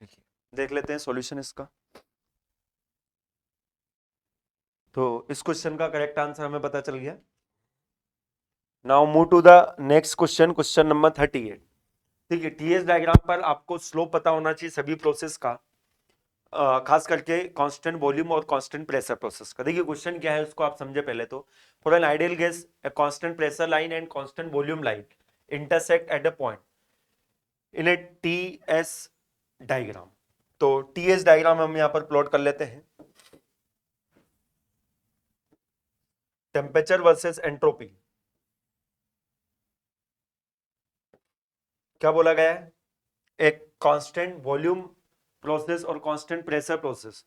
[SPEAKER 1] देखिए देख लेते हैं सॉल्यूशन इसका। तो इस क्वेश्चन का करेक्ट आंसर हमें पता चल गया। Now move to the next question, question number 38। ठीक है, टीएस डायग्राम पर आपको स्लोप पता होना चाहिए सभी प्रोसेस का, खास करके कांस्टेंट वॉल्यूम और कांस्टेंट प्रेशर प्रोसेस का। देखिए क्वेश्चन क्या है उसको आप समझे पहले तो। For an ideal gas a constant pressure line and constant volume line intersect at a point in a TS diagram. तो टीएस डायग्राम हम यहां पर प्लॉट कर लेते हैं। टेम्परेचर वर्सेस एंट्रोपी, क्या बोला गया है, एक कांस्टेंट वॉल्यूम प्रोसेस और कांस्टेंट प्रेशर प्रोसेस।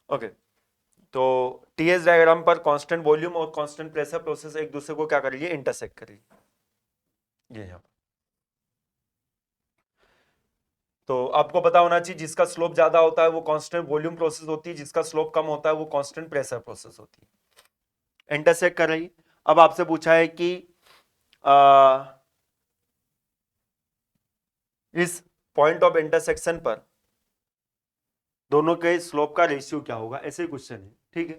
[SPEAKER 1] ओके, तो टीएस डायग्राम पर कांस्टेंट वॉल्यूम और कांस्टेंट प्रेशर प्रोसेस एक दूसरे को क्या करेगी, इंटरसेक्ट करेगी। ये यहां पर तो आपको पता होना चाहिए जिसका स्लोप ज्यादा होता है वो कांस्टेंट वॉल्यूम प्रोसेस होती है, जिसका स्लोप कम होता है वो कांस्टेंट प्रेशर प्रोसेस होती है। इंटरसेक्ट कर रही। अब आपसे पूछा है कि इस पॉइंट ऑफ इंटरसेक्शन पर दोनों के स्लोप का रेशियो क्या होगा, ऐसे क्वेश्चन है। ठीक है,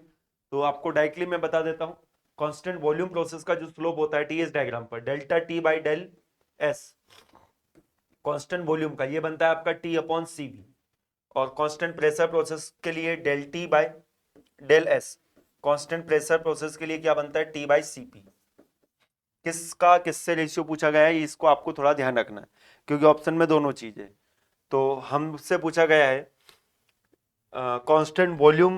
[SPEAKER 1] तो आपको डायरेक्टली मैं बता देता हूं। कांस्टेंट वॉल्यूम प्रोसेस का जो स्लोप होता है टीएस डायग्राम पर, delta T by del S, constant volume का ये बनता है आपका टी अपॉन सी बी, और कांस्टेंट प्रेशर प्रोसेस के लिए del T by del S, constant pressure process के लिए क्या बनता है, टी बाई सी पी। किसका किससे रेशियो पूछा गया है, इसको आपको थोड़ा ध्यान रखना है क्योंकि ऑप्शन में दोनों चीजें। तो हमसे पूछा गया है constant volume,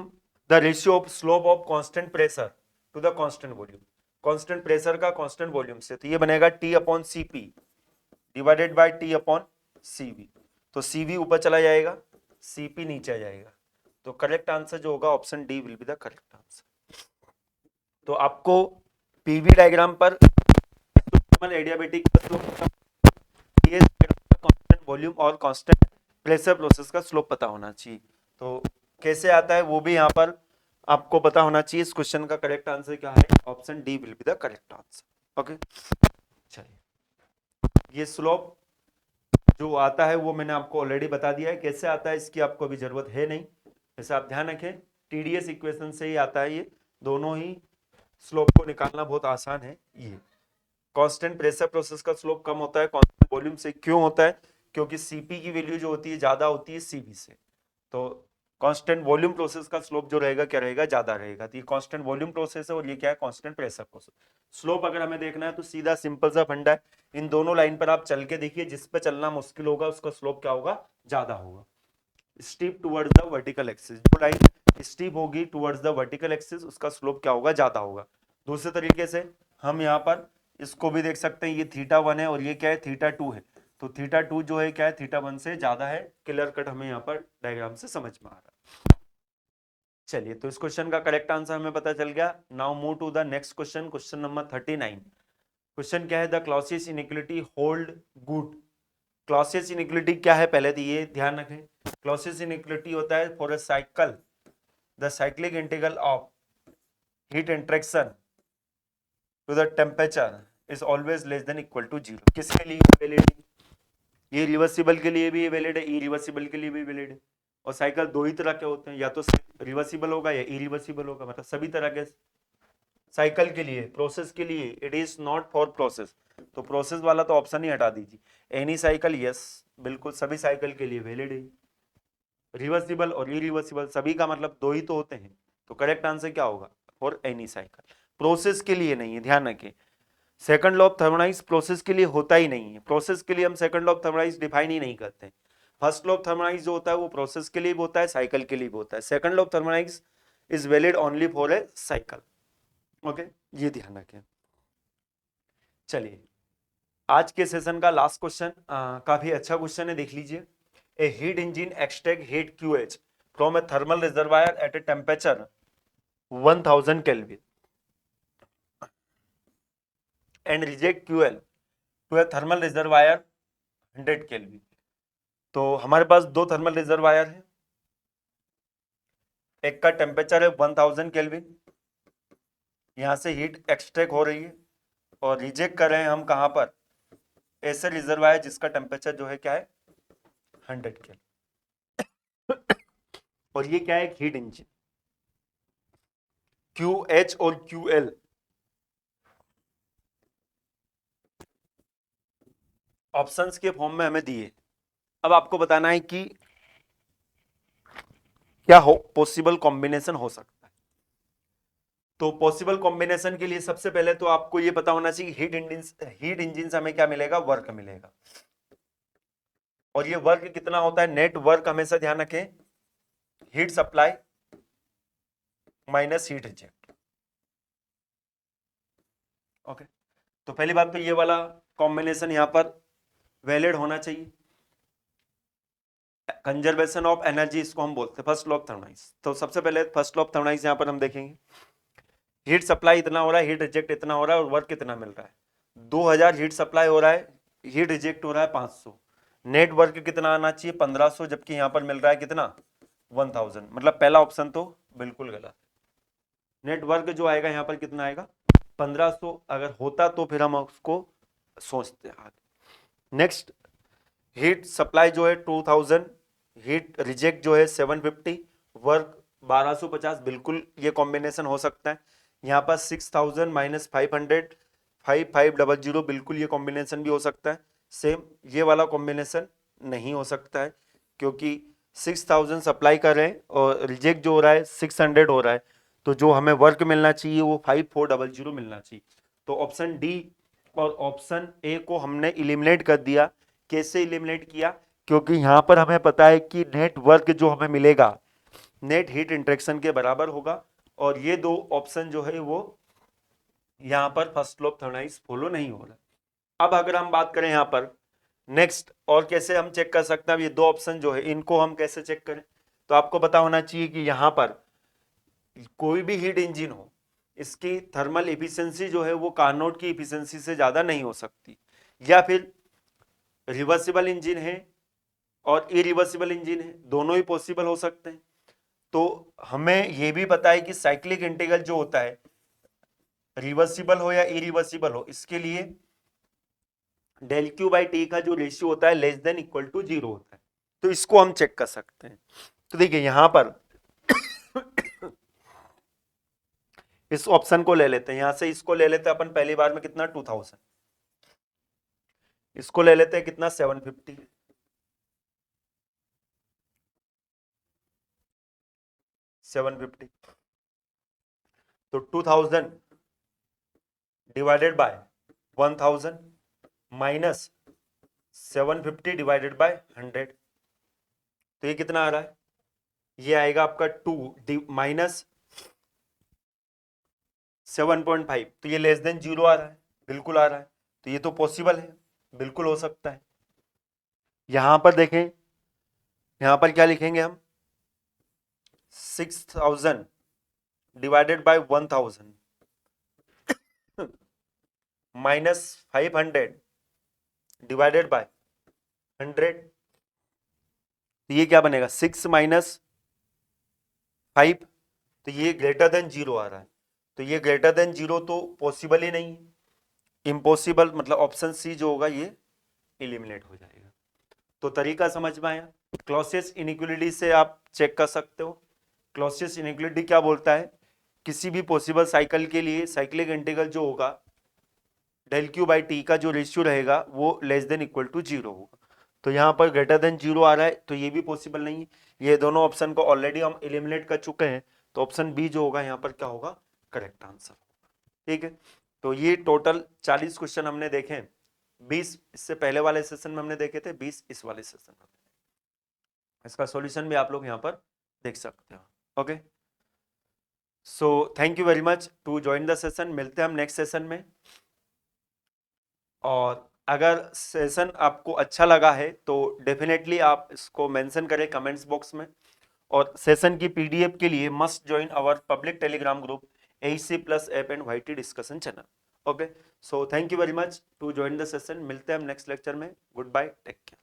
[SPEAKER 1] the ratio of slope of constant pressure to the constant volume, constant pressure का कांस्टेंट वॉल्यूम से, तो ये बनेगा T upon C P divided by T upon C V. तो सी वी ऊपर चला जाएगा, सी पी नीचे आ जाएगा। तो करेक्ट आंसर जो होगा option D will be the correct answer. तो आपको पीवी डायग्राम पर एडियाबेटिक कांस्टेंट वॉल्यूम और कांस्टेंट प्रेशर प्रोसेस का स्लोप पता होना चाहिए। तो कैसे आता है वो भी यहाँ पर आपको पता होना चाहिए। इस क्वेश्चन का करेक्ट आंसर क्या है, option D will be the correct answer. Okay, चलिए ये स्लोप जो आता है वो मैंने आपको ऑलरेडी बता दिया है, कैसे आता है इसकी आपको अभी जरूरत है नहीं। जैसे आप ध्यान रखें टीडीएस इक्वेशन से ही आता है, ये दोनों ही स्लोप को निकालना बहुत आसान है। ये कांस्टेंट प्रेशर प्रोसेस का स्लोप कम होता है कांस्टेंट वॉल्यूम से, क्यों होता है, क्योंकि सीपी की वैल्यू जो होती है ज्यादा होती है सीवी से। तो कांस्टेंट वॉल्यूम प्रोसेस का स्लोप जो रहेगा क्या रहेगा, ज्यादा रहेगा। तो ये कांस्टेंट वॉल्यूम प्रोसेस है और ये क्या है, कांस्टेंट प्रेशर प्रोसेस। स्लोप अगर हमें देखना है तो सीधा सिंपल सा फंडा है, इन दोनों लाइन पर आप चल के देखिए, जिस पे चलना मुश्किल होगा उसका स्लोप क्या होगा, ज्यादा होगा। Steep towards the vertical axis, जो लाइन स्टीप होगी टुवर्ड्स द वर्टिकल एक्सिस उसका स्लोप क्या होगा, ज्यादा होगा। दूसरे तरीके से हम यहाँ पर इसको भी देख सकते हैं, ये θ1 है और ये क्या है, θ2 है। तो θ2 जो है क्या है, θ1 से ज्यादा है। क्लियर कट हमें यहाँ पर डायग्राम से समझ में आ रहा है। चलिए, तो इस क्वेश्चन का करेक्ट आंसर हमें पता चल गया। Now move to the next question, question number 39। Question क्या है? The Clausius inequality hold good. Clausius inequality क्या है, पहले तो ये ध्यान रखें। क्लॉसियस इनइक्वालिटी होता है for a cycle the cyclic integral of heat interaction to the temperature is always less than equal to zero. किसके लिए वैलिड? ये रिवर्सिबल के लिए भी वैलिड है, इरिवर्सिबल के लिए भी वैलिड है। और साइकिल दो ही तरह के होते हैं, या तो रिवर्सिबल होगा या इरिवर्सिबल होगा, मतलब सभी तरह के साइकिल के लिए, प्रोसेस के लिए it is not for process. तो प्रोसेस वाला तो ऑप्शन ही हटा दीजिए। एनी साइकिल, यस बिल्कुल सभी साइकिल के लिए वैलिड है। रिवर्सिबल और इरिवर्सिबल सभी का मतलब दो ही तो होते हैं, तो करेक्ट आंसर क्या होगा? For any cycle. प्रोसेस के लिए नहीं है, ध्यान रखें। Second law of thermodynamics process के लिए होता ही नहीं है। प्रोसेस के लिए हम second law of thermodynamics define ही नहीं करते। फर्स्ट लॉ ऑफ थर्मोडायनामिक्स जो होता है वो प्रोसेस के लिए भी होता है, साइकिल के लिए भी होता है। Second law of thermodynamics is valid only for a cycle. Okay, ये ध्यान रखें। चलिए, आज के सेशन का लास्ट क्वेश्चन काफी अच्छा क्वेश्चन है, देख लीजिए। A heat engine extract heat QH from a thermal reservoir at a temperature 1000 kelvin and reject QL to a thermal reservoir 100 kelvin. तो हमारे पास दो थर्मल रिजर्वायर है, एक का टेम्परेचर है 1000 केल्विन, यहां से हीट एक्सट्रैक्ट हो रही है, और रिजेक्ट कर रहे हैं हम कहां पर? ऐसे रिजर्वायर जिसका टेम्परेचर जो है क्या है? 100 केल्विन। और ये क्या है? एक हीट इंजन। QH और QL ऑप्शंस के फॉर्म में हमें दिए। अब आपको बताना है कि क्या हो पॉसिबल कॉम्बिनेशन हो सकता है। तो पॉसिबल कॉम्बिनेशन के लिए सबसे पहले तो आपको ये पता होना चाहिए हीट इंजन से हमें क्या मिलेगा? वर्क मिलेगा। और ये वर्क कितना होता है? नेट वर्क हमेशा ध्यान रखें, heat supply minus heat reject. Okay, तो पहली बात तो ये वाला कॉम्बिनेशन यहां पर वैलिड होना चाहिए। कंजर्वेशन ऑफ एनर्जी इसको हम बोलते हैं फर्स्ट लॉ ऑफ थर्मोडायनामिक्स। तो सबसे पहले फर्स्ट लॉ ऑफ थर्मोडायनामिक्स यहां पर हम देखेंगे। हीट सप्लाई इतना हो रहा है, हीट रिजेक्ट इतना हो रहा है, और वर्क कितना मिल रहा है? 2000 हीट सप्लाई हो रहा है, हीट रिजेक्ट हो रहा है 500। नेट वर्क कितना आना चाहिए? 1500, जबकि यहां पर मिल रहा है कितना? 1000। मतलब पहला ऑप्शन तो बिल्कुल गलत है। नेट वर्क जो आएगा यहां पर कितना आएगा? 1500। अगर होता तो फिर हम उसको सोचते हैं। नेक्स्ट, हीट सप्लाई जो है 2000, हीट रिजेक्ट जो है 750, वर्क 1250। बिल्कुल ये कॉम्बिनेशन हो सकता है। यहाँ पर 6000 माइनस 500 5500, बिल्कुल ये कॉम्बिनेशन भी हो सकता है। सेम ये वाला कॉम्बिनेशन नहीं हो सकता है, क्योंकि 6000 सप्लाई कर रहे हैं और रिजेक्ट जो हो रहा है 600 हो रहा है, तो जो हमें वर्क मिलना चाहिए वो 5400 मिलना चाहिए। तो ऑप्शन डी और ऑप्शन ए को हमने इलिमिनेट कर दिया। कैसे इलिमिनेट किया? क्योंकि यहां पर हमें पता है कि नेट वर्क जो हमें मिलेगा नेट हीट इंटरेक्शन के बराबर होगा, और ये दो ऑप्शन जो है वो यहां पर first law of thermodynamics follow नहीं हो रहा। अब अगर हम बात करें यहां पर नेक्स्ट, और कैसे हम चेक कर सकते हैं? अब ये दो ऑप्शन जो है इनको हम कैसे चेक करें? तो आपको पता होना चाहिए कि यहां पर कोई भी हीट इंजन हो, इसकी थर्मल एफिशिएंसी जो है वो कार्नोट की एफिशिएंसी से ज्यादा नहीं हो सकती। या फिर रिवर्सिबल इंजन है और इरिवर्सिबल इंजन है, दोनों ही पॉसिबल हो सकते हैं। तो हमें यह भी पता है कि साइक्लिक इंटीग्रल जो होता है रिवर्सिबल हो या इरिवर्सिबल हो, इसके लिए डेल क्यू बाई टी का जो रेशियो होता है लेस देन इक्वल टू 0 होता है। तो इसको हम चेक कर सकते हैं। तो देखिए यहां पर इस ऑप्शन को ले लेते हैं, यहां से इसको ले लेते हैं अपन पहली बार में कितना? 2000। इसको ले लेते हैं कितना? 750। 750, तो 2000 divided by 1000 minus 750 divided by 100। तो ये कितना आ रहा है? ये आएगा आपका 2 माइनस 7.5। तो ये लेस देन 0 आ रहा है, बिल्कुल आ रहा है। तो ये तो पॉसिबल है, बिल्कुल हो सकता है। यहां पर देखें, यहां पर क्या लिखेंगे हम? 6000 divided by 1000 minus 500 divided by 100, तो ये क्या बनेगा 6 माइनस 5, तो ये ग्रेटर देन 0 आ रहा है, तो ये ग्रेटर देन 0 तो पॉसिबल ही नहीं है, इम्पॉसिबल, मतलब ऑप्शन सी जो होगा ये एलिमिनेट हो जाएगा। तो तरीका समझ में आया। क्लॉसियस इनइक्वालिटी से आप चेक कर सकते हो। क्लॉसियस इनइक्वालिटी क्या बोलता है, किसी भी पॉसिबल साइकिल के लिए साइक्लिक इंटीग्रल जो होगा डेल क्यू बाई टी का जो रेशियो रहेगा वो लेस देन इक्वल टू 0 होगा। तो यहाँ पर ग्रेटर देन 0 आ रहा है, तो ये भी पॉसिबल नहीं है। ये दोनों ऑप्शन को ऑलरेडी हम एलिमिनेट कर चुके हैं, तो ऑप्शन बी जो होगा यहाँ पर क्या होगा, करेक्ट आंसर। ठीक है, तो ये टोटल 40 क्वेश्चन हमने देखे हैं। 20 इससे पहले वाले सेशन में हमने देखे थे, 20 इस वाले सेशन में। इसका सॉल्यूशन भी आप लोग यहाँ पर देख सकते हो। Okay, so thank you very much to join the session. मिलते हैं हम नेक्स्ट सेशन में। और अगर सेशन आपको अच्छा लगा है तो डेफिनेटली आप इसको मेंशन करें कमेंट्स बॉक्स में। और सेशन की पीडीएफ के लिए must join our public Telegram group AC plus app and YT discussion channel. Okay, so thank you very much to join the session. मिलते हैं हम नेक्स्ट लेक्चर में। Good bye, take care.